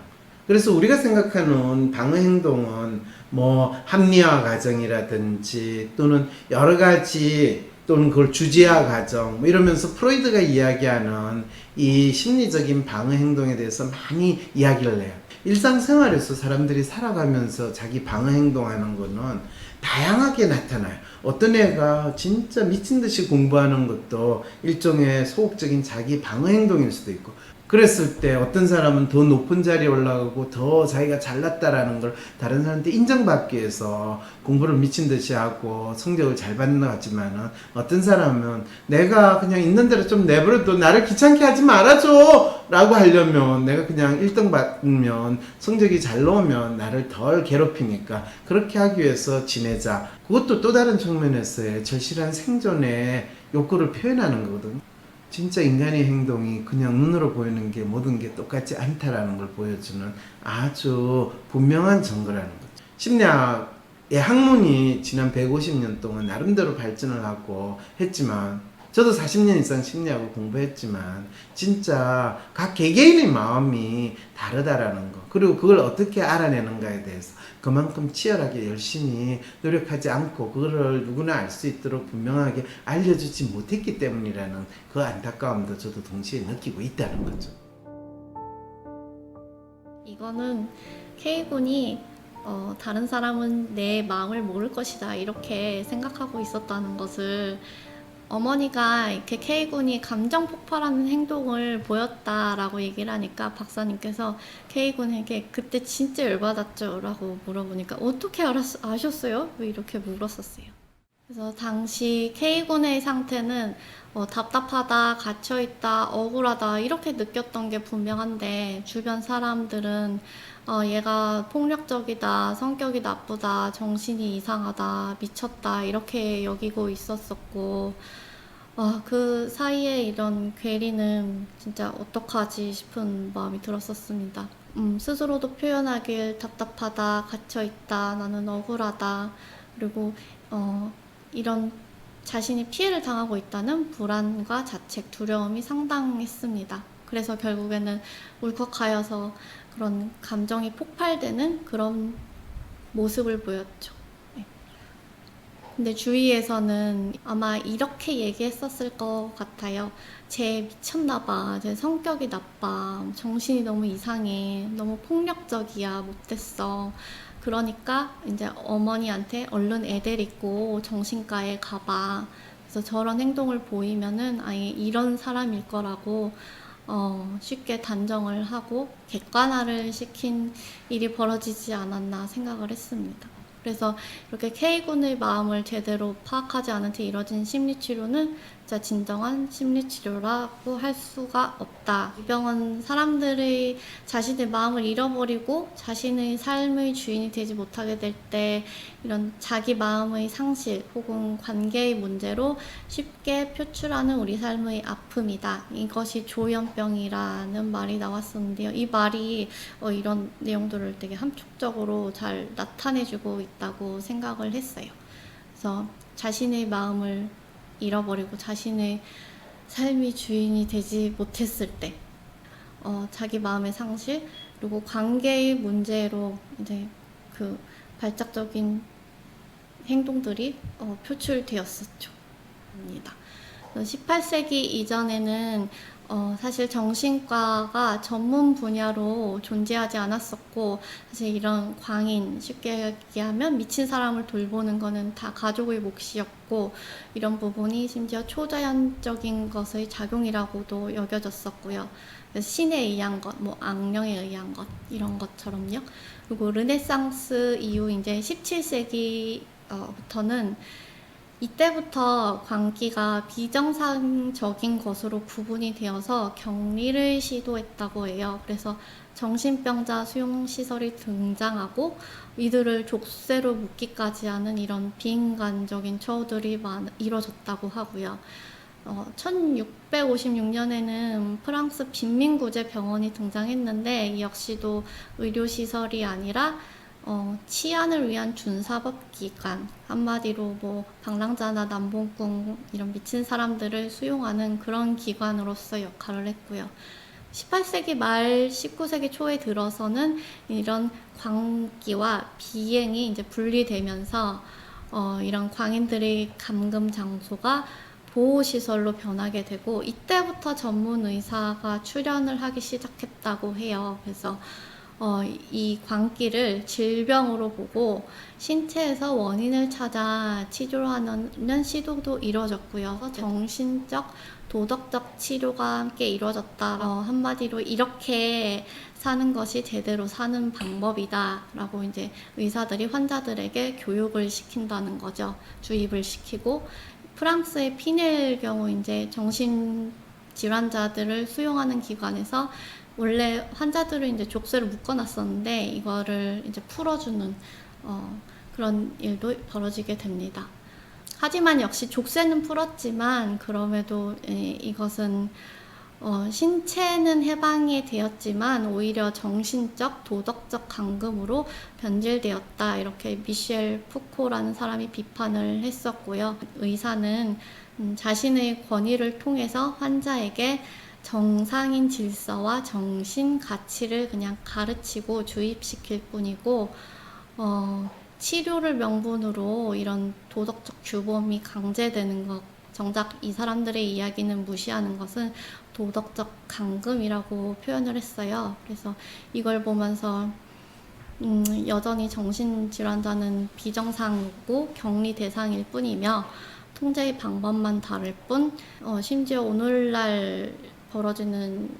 그래서 우리가 생각하는 방어 행동은 뭐 합리화 과정이라든지 또는 여러 가지 또는 그걸 주제화 과정 뭐 이러면서 프로이드가 이야기하는 이 심리적인 방어 행동에 대해서 많이 이야기를 해요. 일상생활에서 사람들이 살아가면서 자기 방어 행동하는 거는 다양하게 나타나요. 어떤 애가 진짜 미친 듯이 공부하는 것도 일종의 소극적인 자기 방어 행동일 수도 있고, 그랬을 때 어떤 사람은 더 높은 자리에 올라가고 더 자기가 잘났다라는 걸 다른 사람한테 인정받기 위해서 공부를 미친 듯이 하고 성적을 잘 받는 것 같지만은, 어떤 사람은 내가 그냥 있는 대로 좀 내버려둬, 나를 귀찮게 하지 말아줘 라고 하려면 내가 그냥 1등 받으면 성적이 잘 나오면 나를 덜 괴롭히니까 그렇게 하기 위해서 지내자. 그것도 또 다른 측면에서의 절실한 생존의 욕구를 표현하는 거거든. 진짜 인간의 행동이 그냥 눈으로 보이는 게 모든 게 똑같지 않다라는 걸 보여주는 아주 분명한 증거라는 거죠. 심리학의 학문이 지난 150년 동안 나름대로 발전을 하고 했지만, 저도 40년 이상 심리학을 공부했지만 진짜 각 개개인의 마음이 다르다라는 거, 그리고 그걸 어떻게 알아내는가에 대해서 그만큼 치열하게 열심히 노력하지 않고 그거를 누구나 알 수 있도록 분명하게 알려주지 못했기 때문이라는 그 안타까움도 저도 동시에 느끼고 있다는 거죠. 이거는 K군이 다른 사람은 내 마음을 모를 것이다 이렇게 생각하고 있었다는 것을, 어머니가 이렇게 K군이 감정 폭발하는 행동을 보였다라고 얘기를 하니까 박사님께서 K군에게 그때 진짜 열받았죠? 라고 물어보니까 어떻게 아셨어요? 왜 이렇게 물었었어요. 그래서 당시 K군의 상태는 답답하다, 갇혀있다, 억울하다 이렇게 느꼈던 게 분명한데, 주변 사람들은 얘가 폭력적이다, 성격이 나쁘다, 정신이 이상하다, 미쳤다 이렇게 여기고 있었었고, 그 사이에 이런 괴리는 진짜 어떡하지 싶은 마음이 들었었습니다. 스스로도 표현하길 답답하다, 갇혀있다, 나는 억울하다, 그리고 이런 자신이 피해를 당하고 있다는 불안과 자책, 두려움이 상당했습니다. 그래서 결국에는 울컥하여서 그런 감정이 폭발되는 그런 모습을 보였죠. 네. 근데 주위에서는 아마 이렇게 얘기했었을 것 같아요. 쟤 미쳤나봐, 쟤 성격이 나빠, 정신이 너무 이상해, 너무 폭력적이야, 못됐어. 그러니까 이제 어머니한테 얼른 애 데리고 정신과에 가봐. 그래서 저런 행동을 보이면은 아예 이런 사람일 거라고 쉽게 단정을 하고 객관화를 시킨 일이 벌어지지 않았나 생각을 했습니다. 그래서 이렇게 K군의 마음을 제대로 파악하지 않은 채 이뤄진 심리치료는 진짜 진정한 심리치료라고 할 수가 없다. 이 병은 사람들의 자신의 마음을 잃어버리고 자신의 삶의 주인이 되지 못하게 될 때 이런 자기 마음의 상실 혹은 관계의 문제로 쉽게 표출하는 우리 삶의 아픔이다. 이것이 조현병이라는 말이 나왔었는데요. 이 말이 이런 내용들을 되게 함축적으로 잘 나타내주고 있다고 생각을 했어요. 그래서 자신의 마음을 잃어버리고 자신의 삶의 주인이 되지 못했을 때 자기 마음의 상실, 그리고 관계의 문제로 이제 그 발작적인 행동들이 표출되었었죠. 18세기 이전에는 사실 정신과가 전문 분야로 존재하지 않았었고, 사실 이런 광인, 쉽게 얘기하면 미친 사람을 돌보는 거는 다 가족의 몫이었고, 이런 부분이 심지어 초자연적인 것의 작용이라고도 여겨졌었고요. 그래서 신에 의한 것, 뭐 악령에 의한 것, 이런 것처럼요. 그리고 르네상스 이후 이제 17세기부터는 이때부터 광기가 비정상적인 것으로 구분이 되어서 격리를 시도했다고 해요. 그래서 정신병자 수용시설이 등장하고 이들을 족쇄로 묶기까지 하는 이런 비인간적인 처우들이 이뤄졌다고 하고요. 1656년에는 프랑스 빈민구제 병원이 등장했는데, 이 역시도 의료시설이 아니라 치안을 위한 준사법기관, 한마디로 뭐 방랑자나 남봉꾼 이런 미친 사람들을 수용하는 그런 기관으로서 역할을 했고요. 18세기 말 19세기 초에 들어서는 이런 광기와 비행이 이제 분리되면서 이런 광인들의 감금 장소가 보호시설로 변하게 되고 이때부터 전문 의사가 출연을 하기 시작했다고 해요. 그래서 이 광기를 질병으로 보고 신체에서 원인을 찾아 치료하는 시도도 이루어졌고요. 정신적, 도덕적 치료가 함께 이루어졌다. 한마디로 이렇게 사는 것이 제대로 사는 방법이다라고 이제 의사들이 환자들에게 교육을 시킨다는 거죠. 주입을 시키고 프랑스의 피넬 경우 이제 정신 질환자들을 수용하는 기관에서 원래 환자들을 이제 족쇄로 묶어놨었는데 이거를 이제 풀어주는 그런 일도 벌어지게 됩니다. 하지만 역시 족쇄는 풀었지만 그럼에도 이것은 신체는 해방이 되었지만 오히려 정신적, 도덕적 감금으로 변질되었다. 이렇게 미셸 푸코라는 사람이 비판을 했었고요. 의사는 자신의 권위를 통해서 환자에게 정상인 질서와 정신 가치를 그냥 가르치고 주입시킬 뿐이고 치료를 명분으로 이런 도덕적 규범이 강제되는 것, 정작 이 사람들의 이야기는 무시하는 것은 도덕적 감금이라고 표현을 했어요. 그래서 이걸 보면서 여전히 정신질환자는 비정상이고 격리 대상일 뿐이며 통제의 방법만 다를 뿐 심지어 오늘날 벌어지는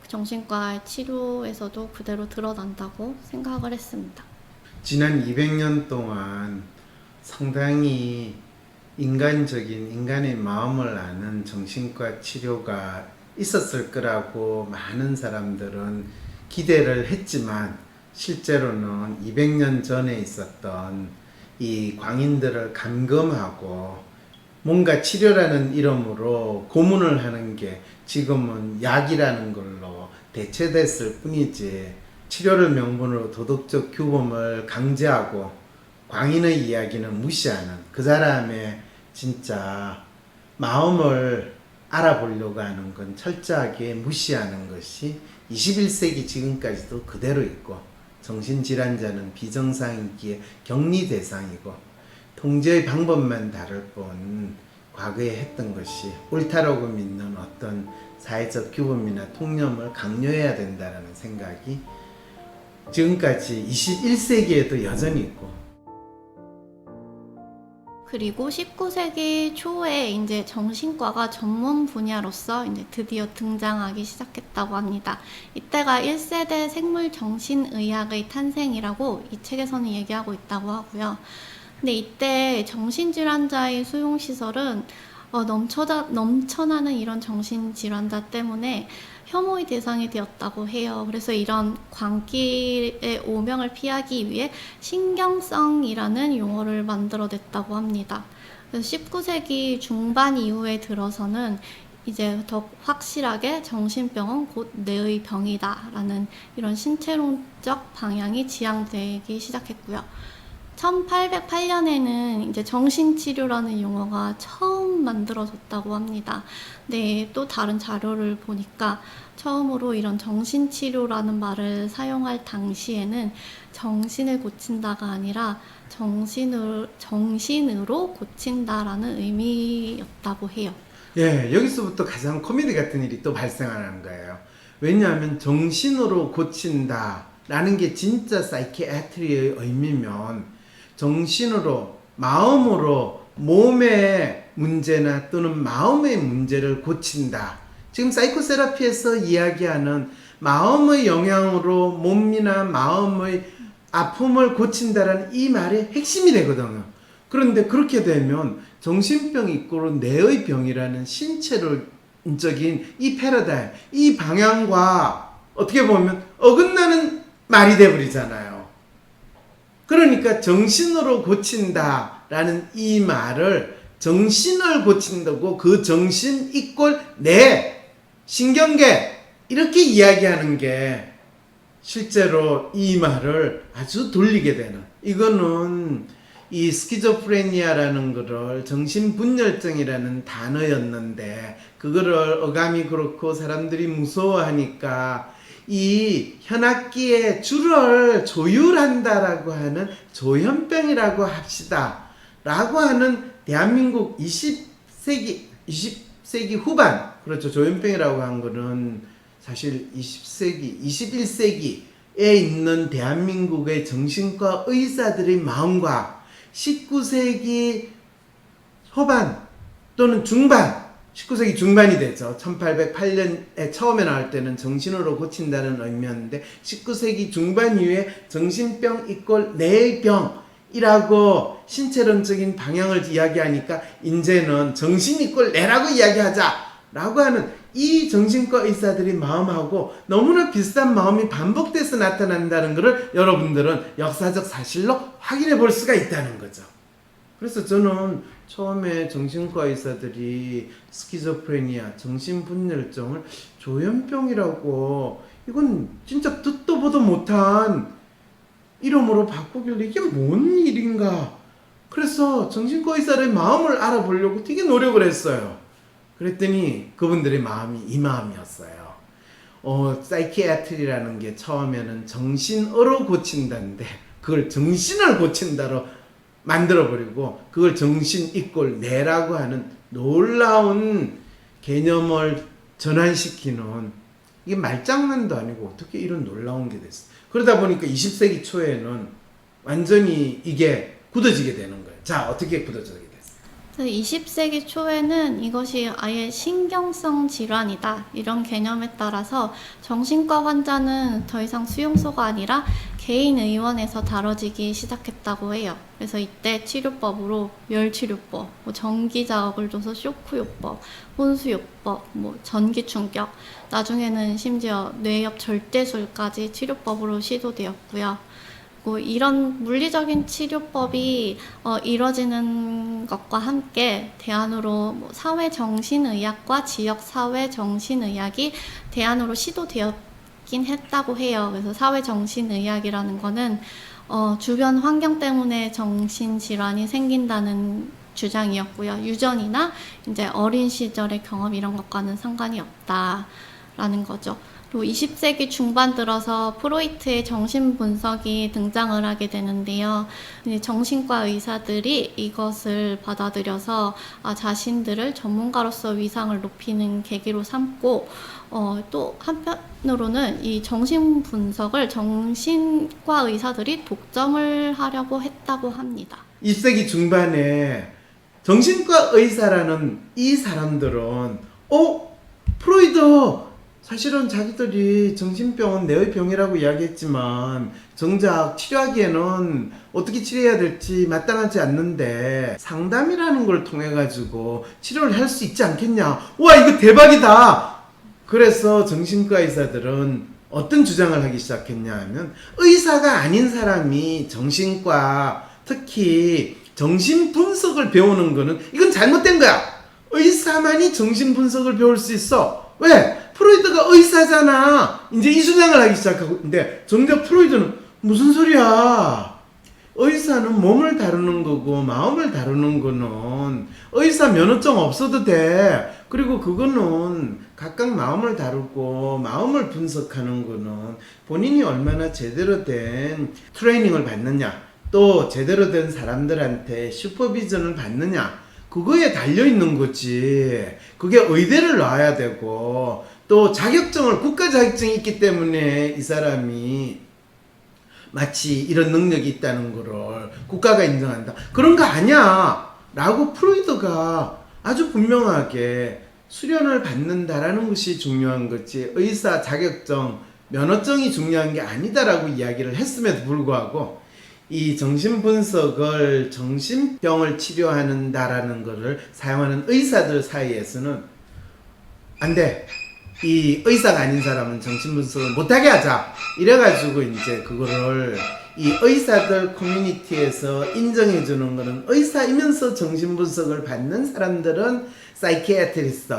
정신과 치료에서도 그대로 드러난다고 생각을 했습니다. 지난 200년 동안 상당히 인간적인 인간의 마음을 아는 정신과 치료가 있었을 거라고 많은 사람들은 기대를 했지만 실제로는 200년 전에 있었던 이 광인들을 감금하고 뭔가 치료라는 이름으로 고문을 하는 게 지금은 약이라는 걸로 대체됐을 뿐이지 치료를 명분으로 도덕적 규범을 강제하고 광인의 이야기는 무시하는 그 사람의 진짜 마음을 알아보려고 하는 건 철저하게 무시하는 것이 21세기 지금까지도 그대로 있고 정신질환자는 비정상이기에 격리 대상이고 통제의 방법만 다를 뿐 과거에 했던 것이 옳다라고 믿는 어떤 사회적 규범이나 통념을 강요해야 된다는 생각이 지금까지 21세기에도 여전히 있고 그리고 19세기 초에 이제 정신과가 전문 분야로서 이제 드디어 등장하기 시작했다고 합니다. 이때가 1세대 생물정신의학의 탄생이라고 이 책에서는 얘기하고 있다고 하고요. 근데 이때 정신질환자의 수용시설은 넘쳐나는 이런 정신질환자 때문에 혐오의 대상이 되었다고 해요. 그래서 이런 광기의 오명을 피하기 위해 신경성이라는 용어를 만들어냈다고 합니다. 그래서 19세기 중반 이후에 들어서는 이제 더 확실하게 정신병은 곧 뇌의 병이다 라는 이런 신체론적 방향이 지향되기 시작했고요. 1808년에는 이제 정신치료라는 용어가 처음 만들어졌다고 합니다. 네, 또 다른 자료를 보니까 처음으로 이런 정신치료라는 말을 사용할 당시에는 정신을 고친다가 아니라 정신으로 고친다라는 의미였다고 해요. 예, 여기서부터 가장 코미디 같은 일이 또 발생하는 거예요. 왜냐하면 정신으로 고친다라는 게 진짜 사이키아트리의 의미면 정신으로, 마음으로 몸의 문제나 또는 마음의 문제를 고친다. 지금 사이코세라피에서 이야기하는 마음의 영향으로 몸이나 마음의 아픔을 고친다라는 이 말의 핵심이 되거든요. 그런데 그렇게 되면 정신병 이꼬로 뇌의 병이라는 신체론적인 이 패러다임, 이 방향과 어떻게 보면 어긋나는 말이 돼버리잖아요. 그러니까 정신으로 고친다라는 이 말을 정신을 고친다고 그 정신 이꼴 뇌, 신경계 이렇게 이야기하는 게 실제로 이 말을 아주 돌리게 되는 이거는 이 스키조프레니아라는 거를 정신분열증이라는 단어였는데 그거를 어감이 그렇고 사람들이 무서워하니까 이 현악기의 줄을 조율한다라고 하는 조현병이라고 합시다 라고 하는 대한민국 20세기 후반, 그렇죠. 조현병이라고 한 거는 사실 20세기, 21세기에 있는 대한민국의 정신과 의사들의 마음과 19세기 초반 또는 중반, 19세기 중반이 되죠. 1808년에 처음에 나올 때는 정신으로 고친다는 의미였는데 19세기 중반 이후에 정신병 이꼴 뇌의 병이라고 신체론적인 방향을 이야기하니까 이제는 정신 이꼴 뇌라고 이야기하자라고 하는 이 정신과 의사들의 마음하고 너무나 비슷한 마음이 반복돼서 나타난다는 것을 여러분들은 역사적 사실로 확인해 볼 수가 있다는 거죠. 그래서 저는 처음에 정신과 의사들이 스키조프레니아, 정신분열증을 조현병이라고 이건 진짜 듣도 보도 못한 이름으로 바꾸길래 이게 뭔 일인가. 그래서 정신과 의사의 마음을 알아보려고 되게 노력을 했어요. 그랬더니 그분들의 마음이 이 마음이었어요. 사이키아트리라는 게 처음에는 정신으로 고친다는데 그걸 정신을 고친다로 만들어버리고 그걸 정신 이꼴 뇌라고 하는 놀라운 개념을 전환시키는, 이게 말장난도 아니고 어떻게 이런 놀라운 게 됐어. 그러다 보니까 20세기 초에는 완전히 이게 굳어지게 되는 거예요. 자, 어떻게 굳어지게 됐어요? 20세기 초에는 이것이 아예 신경성 질환이다 이런 개념에 따라서 정신과 환자는 더 이상 수용소가 아니라 개인 의원에서 다뤄지기 시작했다고 해요. 그래서 이때 치료법으로 열치료법, 전기자극을 줘서 쇼크요법, 혼수요법, 전기충격, 나중에는 심지어 뇌엽 절대술까지 치료법으로 시도되었고요. 이런 물리적인 치료법이 이뤄지는 것과 함께 대안으로 사회정신의학과 지역사회정신의학이 대안으로 시도되었긴 했다고 해요. 그래서 사회정신의학이라는 거는 주변 환경 때문에 정신질환이 생긴다는 주장이었고요. 유전이나 이제 어린 시절의 경험 이런 것과는 상관이 없다라는 거죠. 그리고 20세기 중반 들어서 프로이트의 정신분석이 등장을 하게 되는데요. 정신과 의사들이 이것을 받아들여서 자신들을 전문가로서 위상을 높이는 계기로 삼고 또 한편으로는 이 정신분석을 정신과 의사들이 독점을 하려고 했다고 합니다. 20세기 중반에 정신과 의사라는 이 사람들은 프로이드 사실은 자기들이 정신병은 뇌의 병이라고 이야기했지만 정작 치료하기에는 어떻게 치료해야 될지 마땅하지 않는데 상담이라는 걸 통해 가지고 치료를 할 수 있지 않겠냐. 와, 이거 대박이다. 그래서 정신과 의사들은 어떤 주장을 하기 시작했냐 하면 의사가 아닌 사람이 정신과 특히 정신분석을 배우는 거는 이건 잘못된 거야. 의사만이 정신분석을 배울 수 있어. 왜? 프로이드가 의사잖아. 이제 이 주장을 하기 시작하고 있는데 정작 프로이드는 무슨 소리야. 의사는 몸을 다루는 거고 마음을 다루는 거는 의사 면허증 없어도 돼. 그리고 그거는 각각 마음을 다루고 마음을 분석하는 거는 본인이 얼마나 제대로 된 트레이닝을 받느냐, 또 제대로 된 사람들한테 슈퍼비전을 받느냐, 그거에 달려있는 거지. 그게 의대를 나와야 되고 또 자격증을, 국가 자격증이 있기 때문에 이 사람이 마치 이런 능력이 있다는 거를 국가가 인정한다, 그런 거 아니야 라고 프로이드가 아주 분명하게 수련을 받는다라는 것이 중요한 거지 의사 자격증, 면허증이 중요한 게 아니다라고 이야기를 했음에도 불구하고 이 정신분석을 정신병을 치료하는다라는 것을 사용하는 의사들 사이에서는 안 돼. 이 의사가 아닌 사람은 정신분석을 못하게 하자. 이래가지고 이제 그거를 이 의사들 커뮤니티에서 인정해주는 거는 의사이면서 정신분석을 받는 사람들은 사이키아트리스트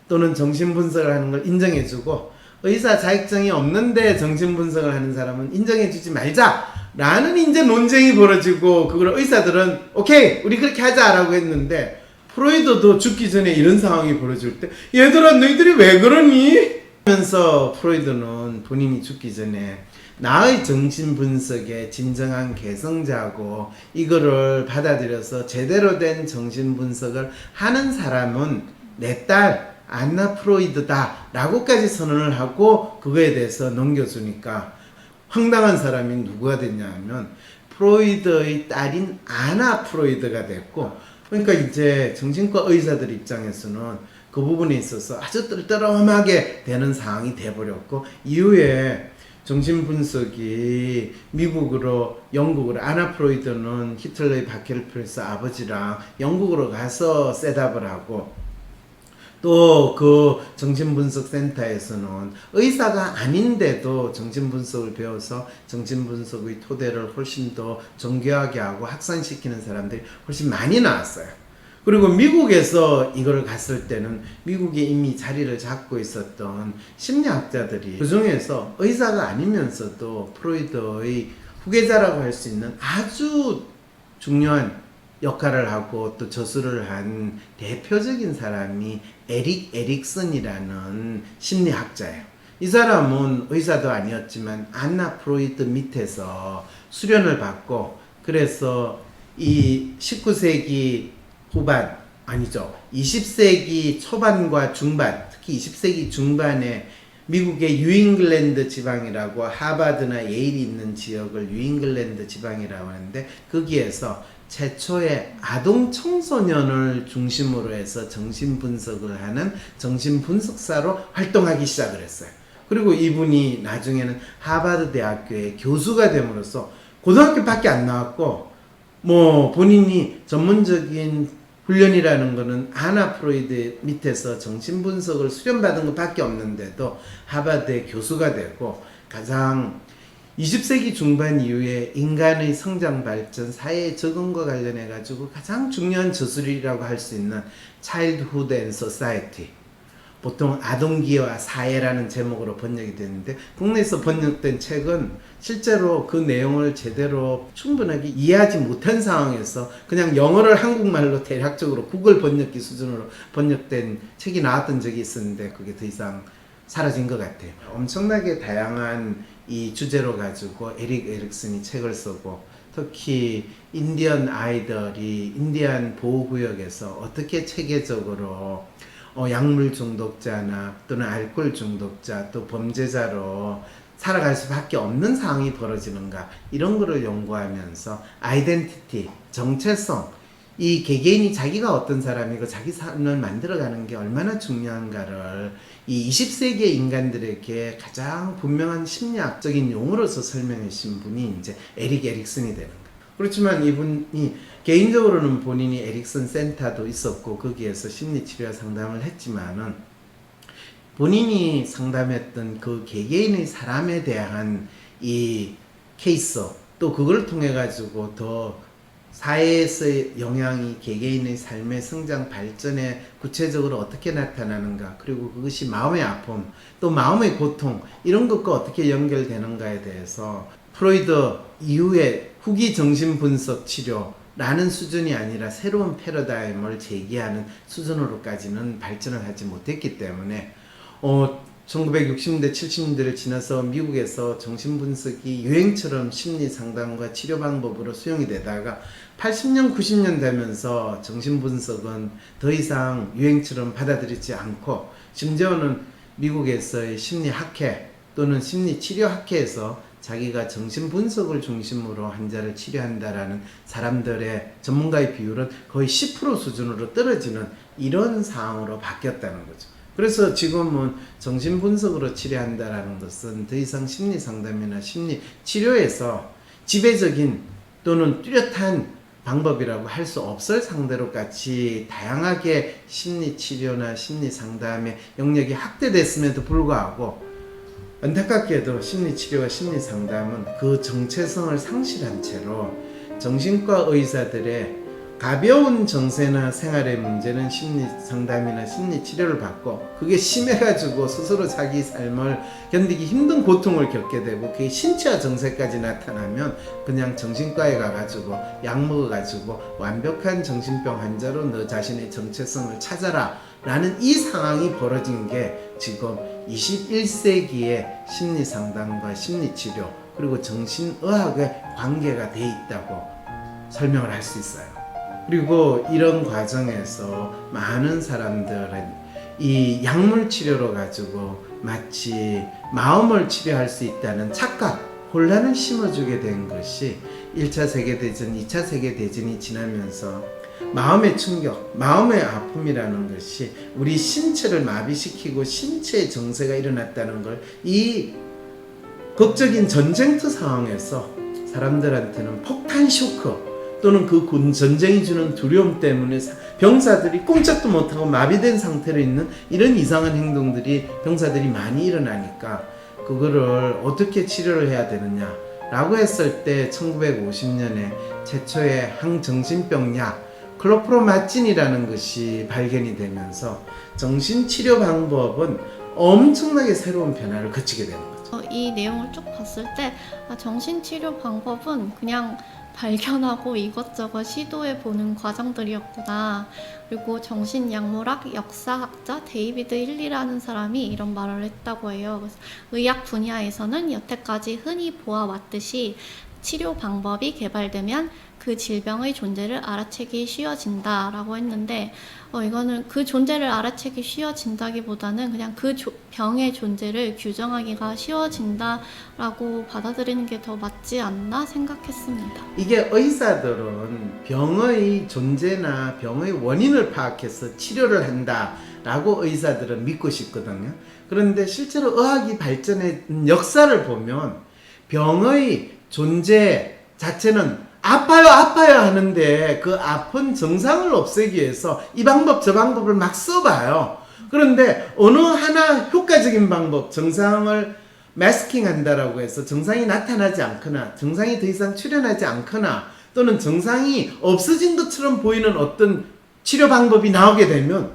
또는 정신분석을 하는 걸 인정해주고 의사 자격증이 없는데 정신분석을 하는 사람은 인정해주지 말자 라는 이제 논쟁이 벌어지고 그걸 의사들은 오케이 우리 그렇게 하자라고 했는데 프로이드도 죽기 전에 이런 상황이 벌어질 때 얘들아 너희들이 왜 그러니? 하면서 프로이드는 본인이 죽기 전에 나의 정신분석의 진정한 개성자고 이거를 받아들여서 제대로 된 정신분석을 하는 사람은 내 딸 안나 프로이드다 라고까지 선언을 하고 그거에 대해서 넘겨주니까 황당한 사람이 누구가 됐냐 면 프로이드의 딸인 아나 프로이드가 됐고 그러니까 이제 정신과 의사들 입장에서는 그 부분에 있어서 아주 뜰뜰함하게 되는 상황이 돼버렸고 이후에 정신분석이 미국으로 영국으로 아나 프로이드는 히틀러의 바켈프레스 아버지랑 영국으로 가서 셋업을 하고 또 그 정신분석 센터에서는 의사가 아닌데도 정신분석을 배워서 정신분석의 토대를 훨씬 더 정교하게 하고 확산시키는 사람들이 훨씬 많이 나왔어요. 그리고 미국에서 이걸 갔을 때는 미국에 이미 자리를 잡고 있었던 심리학자들이 그 중에서 의사가 아니면서도 프로이드의 후계자라고 할 수 있는 아주 중요한 역할을 하고 또 저술을 한 대표적인 사람이 에릭 에릭슨이라는 심리학자예요. 이 사람은 의사도 아니었지만 안나 프로이드 밑에서 수련을 받고 그래서 이 19세기 후반 아니죠 20세기 초반과 중반 특히 20세기 중반에 미국의 뉴잉글랜드 지방이라고 하버드나 예일이 있는 지역을 뉴잉글랜드 지방이라고 하는데 거기에서 최초의 아동 청소년을 중심으로 해서 정신분석을 하는 정신분석사로 활동하기 시작을 했어요. 그리고 이분이 나중에는 하버드 대학교의 교수가 됨으로써 고등학교밖에 안 나왔고 뭐 본인이 전문적인 훈련이라는 거는 아나 프로이드 밑에서 정신분석을 수련받은 것밖에 없는데도 하버드의 교수가 되고 가장 20세기 중반 이후에 인간의 성장 발전, 사회의 적응과 관련해 가지고 가장 중요한 저술이라고 할 수 있는 Childhood and Society, 보통 아동기와 사회라는 제목으로 번역이 되는데 국내에서 번역된 책은 실제로 그 내용을 제대로 충분하게 이해하지 못한 상황에서 그냥 영어를 한국말로 대략적으로 구글 번역기 수준으로 번역된 책이 나왔던 적이 있었는데 그게 더 이상 사라진 것 같아요. 엄청나게 다양한 이 주제로 가지고 에릭 에릭슨이 책을 쓰고 특히 인디언 아이들이 인디안 보호구역에서 어떻게 체계적으로 약물 중독자나 또는 알코올 중독자 또 범죄자로 살아갈 수밖에 없는 상황이 벌어지는가 이런 거를 연구하면서 아이덴티티, 정체성 이 개개인이 자기가 어떤 사람이고 자기 삶을 만들어가는 게 얼마나 중요한가를 이 20세기의 인간들에게 가장 분명한 심리학적인 용어로서 설명해 주신 분이 이제 에릭 에릭슨이 되는 거예요. 그렇지만 이분이 개인적으로는 본인이 에릭슨 센터도 있었고 거기에서 심리치료 상담을 했지만은 본인이 상담했던 그 개개인의 사람에 대한 이 케이스 또 그걸 통해 가지고 더 사회에서의 영향이 개개인의 삶의 성장 발전에 구체적으로 어떻게 나타나는가 그리고 그것이 마음의 아픔 또 마음의 고통 이런 것과 어떻게 연결되는가에 대해서 프로이드 이후에 후기 정신분석 치료라는 수준이 아니라 새로운 패러다임을 제기하는 수준으로까지는 발전을 하지 못했기 때문에 1960년대 70년대를 지나서 미국에서 정신분석이 유행처럼 심리상담과 치료 방법으로 수용이 되다가 80년 90년 되면서 정신분석은 더 이상 유행처럼 받아들이지 않고 심지어는 미국에서의 심리학회 또는 심리치료학회에서 자기가 정신분석을 중심으로 환자를 치료한다라는 사람들의 전문가의 비율은 거의 10% 수준으로 떨어지는 이런 상황으로 바뀌었다는 거죠. 그래서 지금은 정신분석으로 치료한다라는 것은 더 이상 심리상담이나 심리치료에서 지배적인 또는 뚜렷한 방법이라고 할 수 없을 상대로까지 다양하게 심리치료나 심리상담의 영역이 확대됐음에도 불구하고 안타깝게도 심리치료와 심리상담은 그 정체성을 상실한 채로 정신과 의사들의 가벼운 정세나 생활의 문제는 심리 상담이나 심리 치료를 받고, 그게 심해가지고 스스로 자기 삶을 견디기 힘든 고통을 겪게 되고 그게 신체화 정세까지 나타나면 그냥 정신과에 가가지고 약 먹어가지고 완벽한 정신병 환자로 너 자신의 정체성을 찾아라 라는 이 상황이 벌어진 게 지금 21세기의 심리 상담과 심리 치료 그리고 정신의학의 관계가 돼 있다고 설명을 할 수 있어요. 그리고 이런 과정에서 많은 사람들은 이 약물 치료로 가지고 마치 마음을 치료할 수 있다는 착각, 혼란을 심어주게 된 것이 1차 세계대전, 2차 세계대전이 지나면서 마음의 충격, 마음의 아픔이라는 것이 우리 신체를 마비시키고 신체의 정세가 일어났다는 걸 이 극적인 전쟁터 상황에서 사람들한테는 폭탄 쇼크 또는 그 전쟁이 주는 두려움 때문에 병사들이 꼼짝도 못하고 마비된 상태로 있는 이런 이상한 행동들이 병사들이 많이 일어나니까 그거를 어떻게 치료를 해야 되느냐 라고 했을 때 1950년에 최초의 항정신병 약 클로프로마진이라는 것이 발견이 되면서 정신치료 방법은 엄청나게 새로운 변화를 거치게 되는 거죠. 이 내용을 쭉 봤을 때 정신치료 방법은 그냥 발견하고 이것저것 시도해보는 과정들이었구나. 그리고 정신약물학 역사학자 데이비드 힐리라는 사람이 이런 말을 했다고 해요. 그래서 의학 분야에서는 여태까지 흔히 보아왔듯이 치료 방법이 개발되면 그 질병의 존재를 알아채기 쉬워진다라고 했는데 이거는 그 존재를 알아채기 쉬워진다기보다는 그냥 그 병의 존재를 규정하기가 쉬워진다라고 받아들이는 게 더 맞지 않나 생각했습니다. 이게 의사들은 병의 존재나 병의 원인을 파악해서 치료를 한다라고 의사들은 믿고 싶거든요. 그런데 실제로 의학이 발전한 역사를 보면 병의 존재 자체는 아파요 하는데 그 아픈 증상을 없애기 위해서 이 방법 저 방법을 막 써봐요. 그런데 어느 하나 효과적인 방법, 증상을 마스킹 한다라고 해서 증상이 나타나지 않거나 증상이 더 이상 출현하지 않거나 또는 증상이 없어진 것처럼 보이는 어떤 치료 방법이 나오게 되면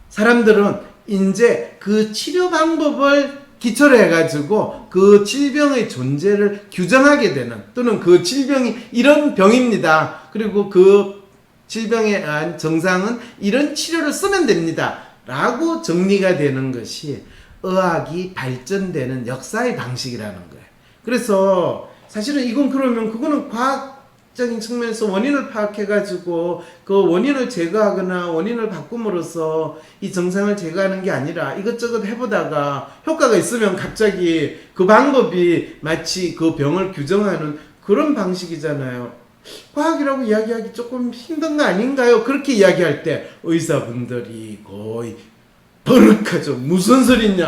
사람들은 이제 그 치료 방법을 기초로 해가지고 그 질병의 존재를 규정하게 되는 또는 그 질병이 이런 병입니다. 그리고 그 질병에 의한 증상은 이런 치료를 쓰면 됩니다. 라고 정리가 되는 것이 의학이 발전되는 역사의 방식이라는 거예요. 그래서 사실은 이건 그러면 그거는 과학적인 측면에서 원인을 파악해가지고 그 원인을 제거하거나 원인을 바꿈으로써 이 증상을 제거하는 게 아니라 이것저것 해보다가 효과가 있으면 갑자기 그 방법이 마치 그 병을 규정하는 그런 방식이잖아요. 과학이라고 이야기하기 조금 힘든 거 아닌가요? 그렇게 이야기할 때 의사분들이 거의 버럭하죠. 무슨 소리냐.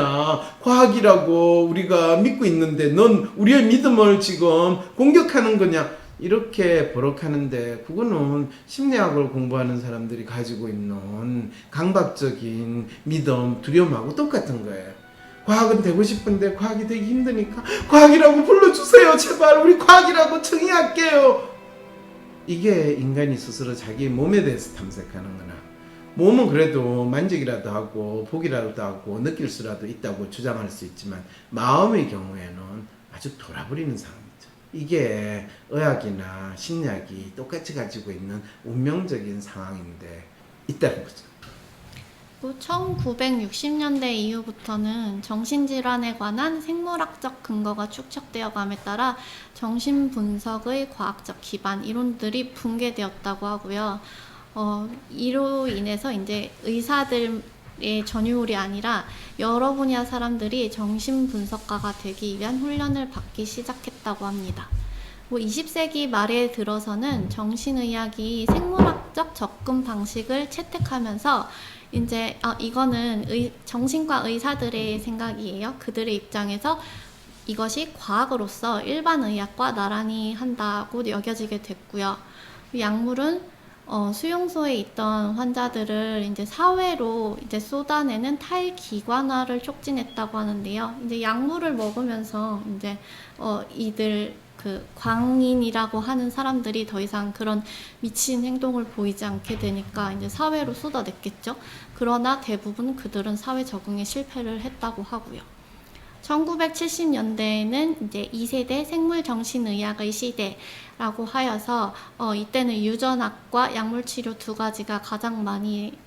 과학이라고 우리가 믿고 있는데 넌 우리의 믿음을 지금 공격하는 거냐. 이렇게 버럭하는데 그거는 심리학을 공부하는 사람들이 가지고 있는 강박적인 믿음, 두려움하고 똑같은 거예요. 과학은 되고 싶은데 과학이 되기 힘드니까 과학이라고 불러주세요. 제발 우리 과학이라고 청의할게요. 이게 인간이 스스로 자기 몸에 대해서 탐색하는 거나 몸은 그래도 만지기라도 하고 보기라도 하고 느낄 수라도 있다고 주장할 수 있지만 마음의 경우에는 아주 돌아버리는 상황이죠. 이게 의학이나 심리학이 똑같이 가지고 있는 운명적인 상황인데 있다는 거죠. 1960년대 이후부터는 정신질환에 관한 생물학적 근거가 축적되어감에 따라 정신분석의 과학적 기반 이론들이 붕괴되었다고 하고요. 이로 인해서 이제 의사들의 전유물이 아니라 여러 분야 사람들이 정신분석가가 되기 위한 훈련을 받기 시작했다고 합니다. 20세기 말에 들어서는 정신의학이 생물학적 접근 방식을 채택하면서 이제 이거는 정신과 의사들의 생각이에요. 그들의 입장에서 이것이 과학으로서 일반 의학과 나란히 한다고 여겨지게 됐고요. 약물은 수용소에 있던 환자들을 이제 사회로 이제 쏟아내는 탈기관화를 촉진했다고 하는데요. 이제 약물을 먹으면서 이제 이들 그 광인이라고 하는 사람들이 더 이상 그런 미친 행동을 보이지 않게 되니까 이제 사회로 쏟아냈겠죠. 그러나 대부분 그들은 사회 적응에 실패를 했다고 하고요. 1970년대에는 이제 2세대 생물정신의학의 시대라고 하여서 이때는 유전학과 약물치료 두 가지가 가장 많이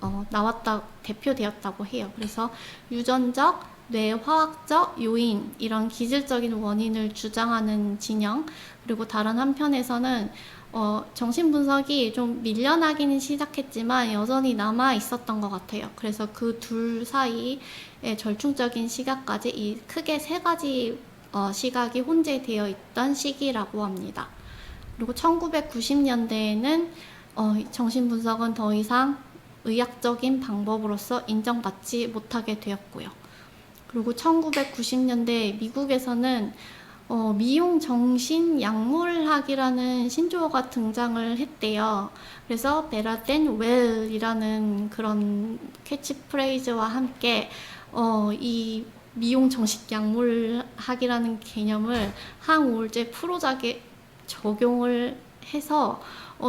대표되었다고 해요. 그래서 유전적, 뇌화학적 요인, 이런 기질적인 원인을 주장하는 진영, 그리고 다른 한편에서는 정신분석이 좀 밀려나기는 시작했지만 여전히 남아 있었던 것 같아요. 그래서 그 둘 사이의 절충적인 시각까지 크게 세 가지 시각이 혼재되어 있던 시기라고 합니다. 그리고 1990년대에는 정신분석은 더 이상 의학적인 방법으로서 인정받지 못하게 되었고요. 그리고 1990년대 미국에서는 미용 정신 약물학이라는 신조어가 등장을 했대요. 그래서 better than well이라는 그런 캐치프레이즈와 함께 이 미용 정식 약물학이라는 개념을 항우울제 프로작에 적용을 해서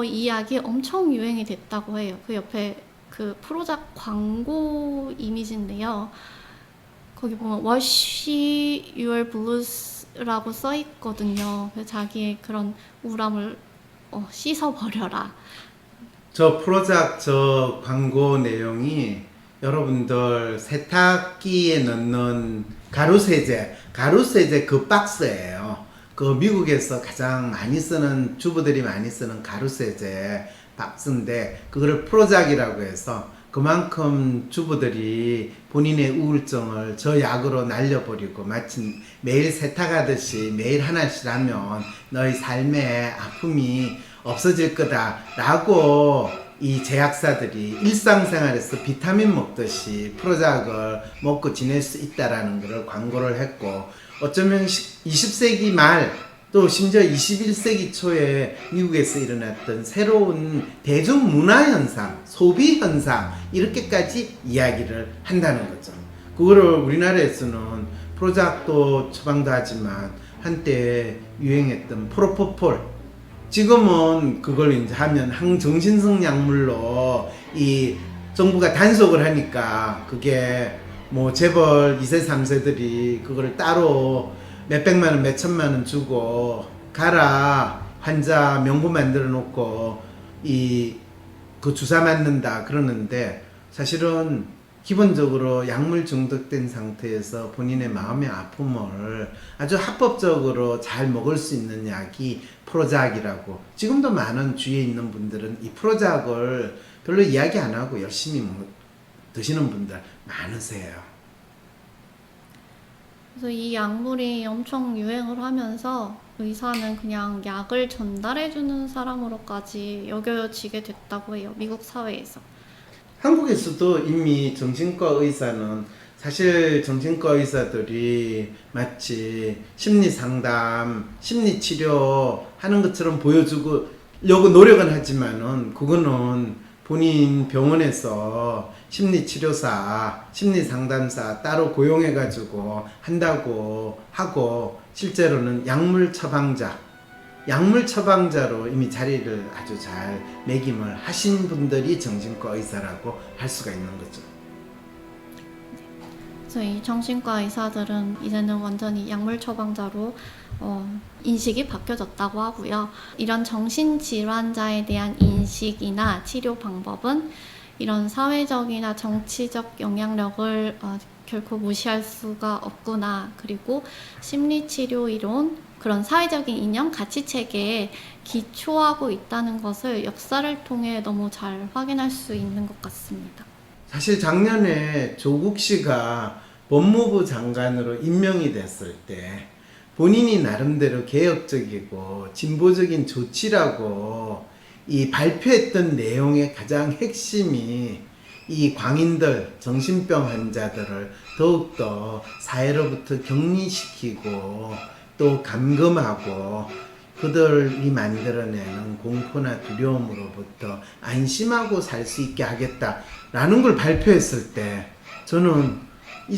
이 약이 엄청 유행이 됐다고 해요. 그 옆에 그 프로작 광고 이미지인데요. 거기 보면 Wash Your Blues라고 써 있거든요. 자기의 그런 우울함을 씻어버려라. 저 프로작 저 광고 내용이 여러분들 세탁기에 넣는 가루세제 그 박스예요. 그 미국에서 가장 많이 쓰는, 주부들이 많이 쓰는 가루세제 박스인데, 그거를 프로작이라고 해서 그만큼 주부들이 본인의 우울증을 저 약으로 날려버리고, 마치 매일 세탁하듯이 매일 하나씩 하면 너의 삶의 아픔이 없어질 거다라고 이 제약사들이 일상생활에서 비타민 먹듯이 프로작을 먹고 지낼 수 있다라는 것을 광고를 했고, 어쩌면 20세기 말 또 심지어 21세기 초에 미국에서 일어났던 새로운 대중문화현상, 소비현상, 이렇게까지 이야기를 한다는 거죠. 그거를 우리나라에서는 프로작도 처방도 하지만 한때 유행했던 프로포폴, 지금은 그걸 이제 하면 항정신성 약물로 이 정부가 단속을 하니까 그게 뭐 재벌 2세 3세들이 그거를 따로 몇백만원 몇천만원 주고 가라, 환자 명부 만들어 놓고 그 주사 맞는다 그러는데, 사실은 기본적으로 약물 중독된 상태에서 본인의 마음의 아픔을 아주 합법적으로 잘 먹을 수 있는 약이 프로작이라고. 지금도 많은 주위에 있는 분들은 이 프로작을 별로 이야기 안 하고 열심히 드시는 분들 많으세요. 그래서 이 약물이 엄청 유행을 하면서 의사는 그냥 약을 전달해주는 사람으로까지 여겨지게 됐다고 해요. 미국 사회에서. 한국에서도 이미 정신과 의사는, 사실 정신과 의사들이 마치 심리 상담, 심리 치료 하는 것처럼 보여주려고 노력은 하지만은, 그거는 본인 병원에서 심리치료사, 심리상담사 따로 고용해가지고 한다고 하고, 실제로는 약물 처방자로 이미 자리를 아주 잘 매김을 하신 분들이 정신과 의사라고 할 수가 있는 거죠. 그래서 이 정신과 의사들은 이제는 완전히 약물 처방자로 인식이 바뀌어졌다고 하고요. 이런 정신질환자에 대한 인식이나 치료 방법은 이런 사회적이나 정치적 영향력을 결코 무시할 수가 없구나. 그리고 심리치료 이론, 그런 사회적인 이념, 가치체계에 기초하고 있다는 것을 역사를 통해 너무 잘 확인할 수 있는 것 같습니다. 사실 작년에 조국 씨가 법무부 장관으로 임명이 됐을 때 본인이 나름대로 개혁적이고 진보적인 조치라고 이 발표했던 내용의 가장 핵심이 이 광인들, 정신병 환자들을 더욱더 사회로부터 격리시키고 또 감금하고 그들이 만들어내는 공포나 두려움으로부터 안심하고 살 수 있게 하겠다라는 걸 발표했을 때, 저는 이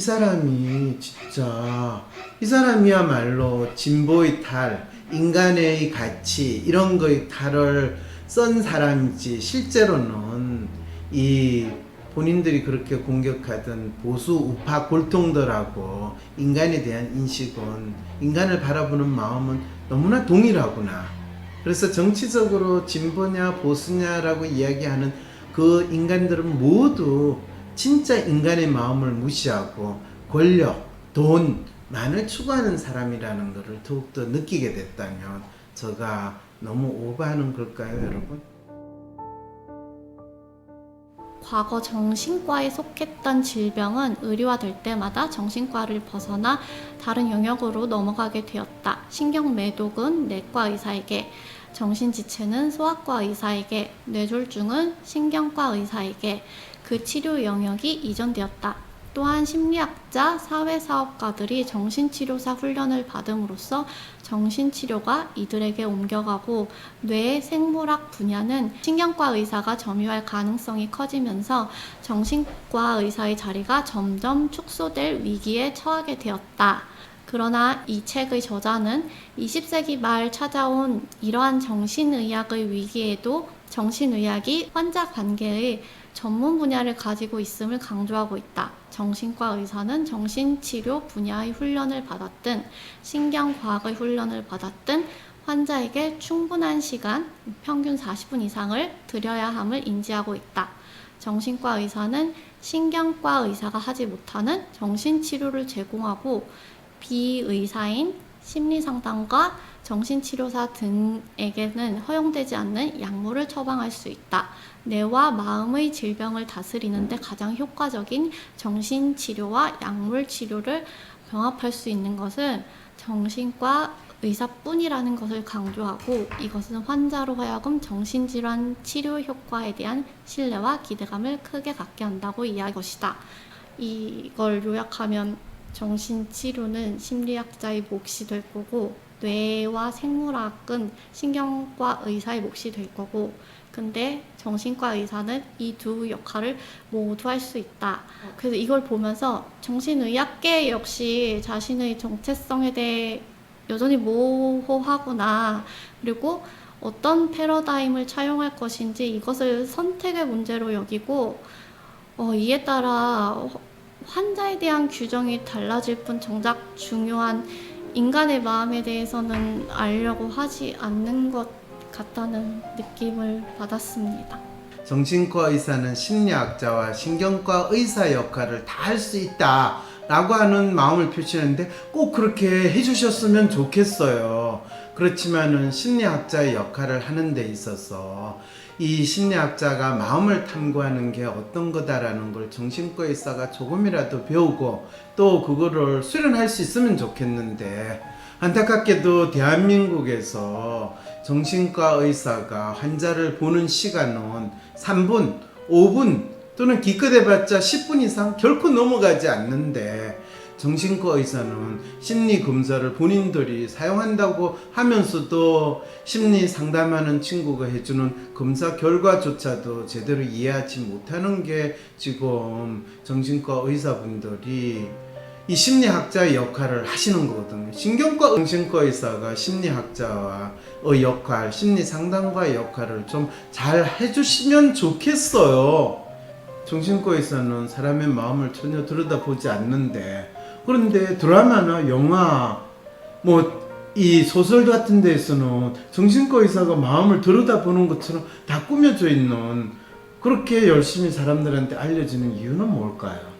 사람이야말로 진보의 탈, 인간의 가치 이런 거에 탈을 쓴 사람이지 실제로는 이 본인들이 그렇게 공격하던 보수 우파 골통들하고 인간에 대한 인식은 인간을 바라보는 마음은 너무나 동일하구나. 그래서 정치적으로 진보냐 보수냐라고 이야기하는 그 인간들은 모두 진짜 인간의 마음을 무시하고 권력, 돈만을 추구하는 사람이라는 것을 더욱더 느끼게 됐다면 제가 너무 오버하는 걸까요, 여러분? 과거 정신과에 속했던 질병은 의료화될 때마다 정신과를 벗어나 다른 영역으로 넘어가게 되었다. 신경매독은 내과 의사에게, 정신지체는 소아과 의사에게, 뇌졸중은 신경과 의사에게 그 치료 영역이 이전되었다. 또한 심리학자, 사회사업가들이 정신치료사 훈련을 받음으로써 정신치료가 이들에게 ом겨가고 뇌 생물학 분야는 신경과 의사가 점유할 가능성이 커지면서 정신과 의사의 자리가 점점 축소될 위기에 처하게 되었다. 그러나 이 책의 저자는 20세기 말 찾아온 이러한 정신의학의 위기에도 정신의학이 환자 관계의 전문 분야를 가지고 있음을 강조하고 있다. 정신과 의사는 정신치료 분야의 훈련을 받았든 신경과학의 훈련을 받았든 환자에게 충분한 시간, 평균 40분 이상을 들여야 함을 인지하고 있다. 정신과 의사는 신경과 의사가 하지 못하는 정신치료를 제공하고 비의사인 심리상담가, 정신치료사 등에게는 허용되지 않는 약물을 처방할 수 있다. 뇌와 마음의 질병을 다스리는데 가장 효과적인 정신치료와 약물치료를 병합할 수 있는 것은 정신과 의사뿐이라는 것을 강조하고 이것은 환자로 하여금 정신질환 치료 효과에 대한 신뢰와 기대감을 크게 갖게 한다고 이야기할 것이다. 이걸 요약하면 정신치료는 심리학자의 몫이 될 거고 뇌와 생물학은 신경과 의사의 몫이 될 거고 근데 정신과 의사는 이 두 역할을 모두 할 수 있다. 그래서 이걸 보면서 정신의학계 역시 자신의 정체성에 대해 여전히 모호하구나. 그리고 어떤 패러다임을 차용할 것인지 이것을 선택의 문제로 여기고 이에 따라 환자에 대한 규정이 달라질 뿐 정작 중요한 인간의 마음에 대해서는 알려고 하지 않는 것 같다는 느낌을 받았습니다. 정신과 의사는 심리학자와 신경과 의사 역할을 다 할 수 있다 라고 하는 마음을 표시하는데 꼭 그렇게 해주셨으면 좋겠어요. 그렇지만은 심리학자의 역할을 하는 데 있어서 이 심리학자가 마음을 탐구하는 게 어떤 거다라는 걸 정신과 의사가 조금이라도 배우고 또 그거를 수련할 수 있으면 좋겠는데 안타깝게도 대한민국에서 정신과 의사가 환자를 보는 시간은 3분, 5분 또는 기껏해봤자 10분 이상 결코 넘어가지 않는데 정신과 의사는 심리 검사를 본인들이 사용한다고 하면서도 심리 상담하는 친구가 해주는 검사 결과조차도 제대로 이해하지 못하는 게 지금 정신과 의사분들이 이 심리학자의 역할을 하시는 거거든요. 신경과 정신과 의사가 심리학자의 역할, 심리상담가의 역할을 좀 잘 해주시면 좋겠어요. 정신과 의사는 사람의 마음을 전혀 들여다보지 않는데 그런데 드라마나 영화 이 소설 같은 데에서는 정신과 의사가 마음을 들여다보는 것처럼 다 꾸며져 있는 그렇게 열심히 사람들한테 알려지는 이유는 뭘까요?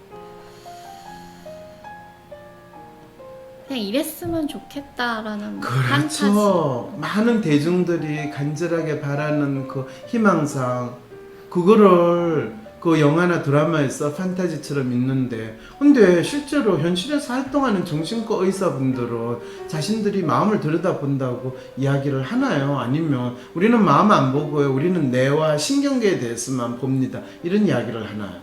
그냥 이랬으면 좋겠다라는 판타지. 그렇죠. 많은 대중들이 간절하게 바라는 그 희망상 그거를 그 영화나 드라마에서 판타지처럼 있는데 근데 실제로 현실에서 활동하는 정신과 의사분들은 자신들이 마음을 들여다본다고 이야기를 하나요? 아니면 우리는 마음 안 보고요. 우리는 뇌와 신경계에 대해서만 봅니다. 이런 이야기를 하나요?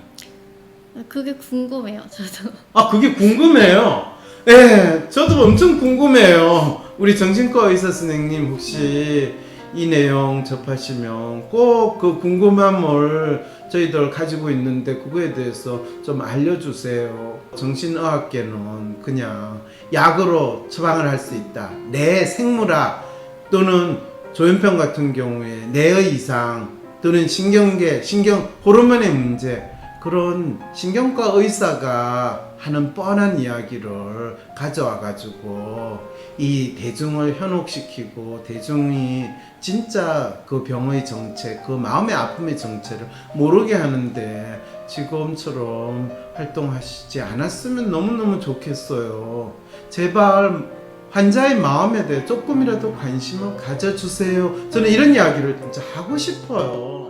그게 궁금해요, 저도. 아, 그게 궁금해요. 네, 저도 엄청 궁금해요. 우리 정신과 의사 선생님 혹시 이 내용 접하시면 꼭 그 궁금함을 저희들 가지고 있는데 그거에 대해서 좀 알려주세요. 정신의학계는 그냥 약으로 처방을 할 수 있다. 내 생물학 또는 조현병 같은 경우에 뇌의 이상 또는 신경계, 신경 호르몬의 문제, 그런 신경과 의사가 하는 뻔한 이야기를 가져와 가지고 이 대중을 현혹시키고 대중이 진짜 그 병의 정체, 그 마음의 아픔의 정체를 모르게 하는데 지금처럼 활동하시지 않았으면 너무너무 좋겠어요. 제발 환자의 마음에 대해 조금이라도 관심을 가져주세요. 저는 이런 이야기를 진짜 하고 싶어요.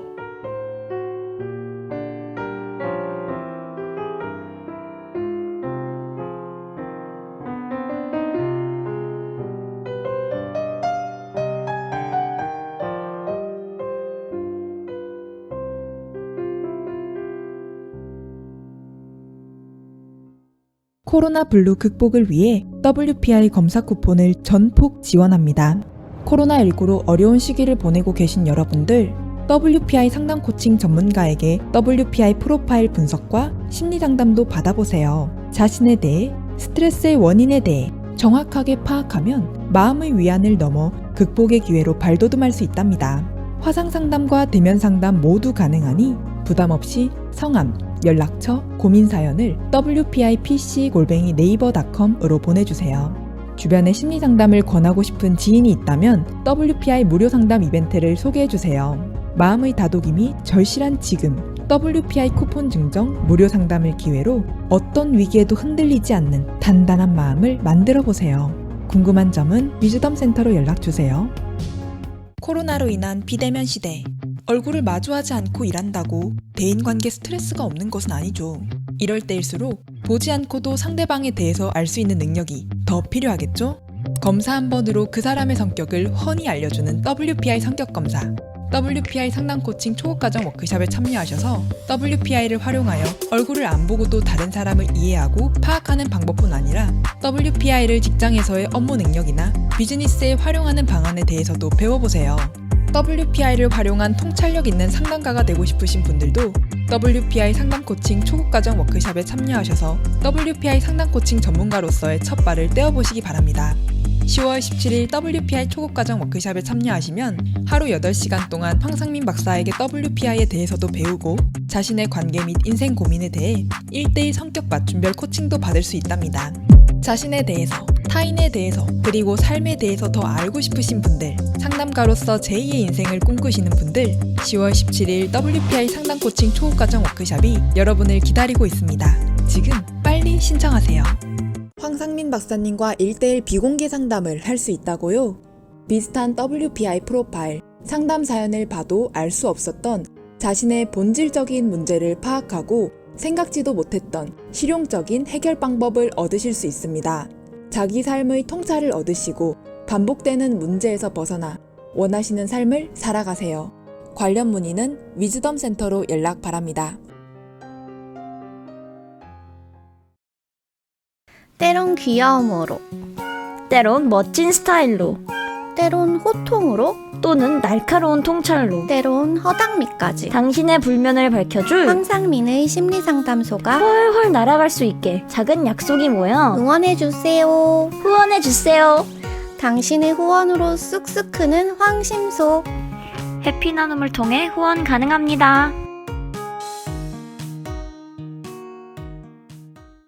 코로나 블루 극복을 위해 WPI 검사 쿠폰을 전폭 지원합니다. 코로나19로 어려운 시기를 보내고 계신 여러분들, WPI 상담 코칭 전문가에게 WPI 프로파일 분석과 심리 상담도 받아보세요. 자신에 대해, 스트레스의 원인에 대해 정확하게 파악하면 마음의 위안을 넘어 극복의 기회로 발돋움할 수 있답니다. 화상 상담과 대면 상담 모두 가능하니 부담 없이 성함, 연락처, 고민 사연을 wpipc@naver.com으로 보내주세요. 주변에 심리 상담을 권하고 싶은 지인이 있다면 WPI 무료 상담 이벤트를 소개해주세요. 마음의 다독임이 절실한 지금, WPI 쿠폰 증정 무료 상담을 기회로 어떤 위기에도 흔들리지 않는 단단한 마음을 만들어보세요. 궁금한 점은 위즈덤 센터로 연락주세요. 코로나로 인한 비대면 시대. 얼굴을 마주하지 않고 일한다고 대인관계 스트레스가 없는 것은 아니죠. 이럴 때일수록 보지 않고도 상대방에 대해서 알 수 있는 능력이 더 필요하겠죠? 검사 한 번으로 그 사람의 성격을 훤히 알려주는 WPI 성격검사. WPI 상담 코칭 초급과정 워크숍에 참여하셔서 WPI를 활용하여 얼굴을 안 보고도 다른 사람을 이해하고 파악하는 방법뿐 아니라 WPI를 직장에서의 업무 능력이나 비즈니스에 활용하는 방안에 대해서도 배워보세요. WPI를 활용한 통찰력 있는 상담가가 되고 싶으신 분들도 WPI 상담 코칭 초급과정 워크숍에 참여하셔서 WPI 상담 코칭 전문가로서의 첫 발을 떼어보시기 바랍니다. 10월 17일 WPI 초급과정 워크숍에 참여하시면 하루 8시간 동안 황상민 박사에게 WPI에 대해서도 배우고 자신의 관계 및 인생 고민에 대해 1:1 성격 맞춤별 코칭도 받을 수 있답니다. 자신에 대해서, 타인에 대해서, 그리고 삶에 대해서 더 알고 싶으신 분들, 상담가로서 제2의 인생을 꿈꾸시는 분들, 10월 17일 WPI 상담 코칭 초급과정 워크숍이 여러분을 기다리고 있습니다. 지금 빨리 신청하세요. 황상민 박사님과 1:1 비공개 상담을 할 수 있다고요? 비슷한 WPI 프로파일, 상담 사연을 봐도 알 수 없었던 자신의 본질적인 문제를 파악하고 생각지도 못했던 실용적인 해결 방법을 얻으실 수 있습니다. 자기 삶의 통찰을 얻으시고 반복되는 문제에서 벗어나 원하시는 삶을 살아가세요. 관련 문의는 위즈덤 센터로 연락 바랍니다. 때론 귀여움으로, 때론 멋진 스타일로, 때론 호통으로, 또는 날카로운 통찰로 때론 허당미까지 당신의 불면을 밝혀줄 황상민의 심리상담소가 훨훨 날아갈 수 있게 작은 약속이 모여 응원해주세요. 후원해주세요. 당신의 후원으로 쑥쑥 크는 황심소. 해피 나눔을 통해 후원 가능합니다.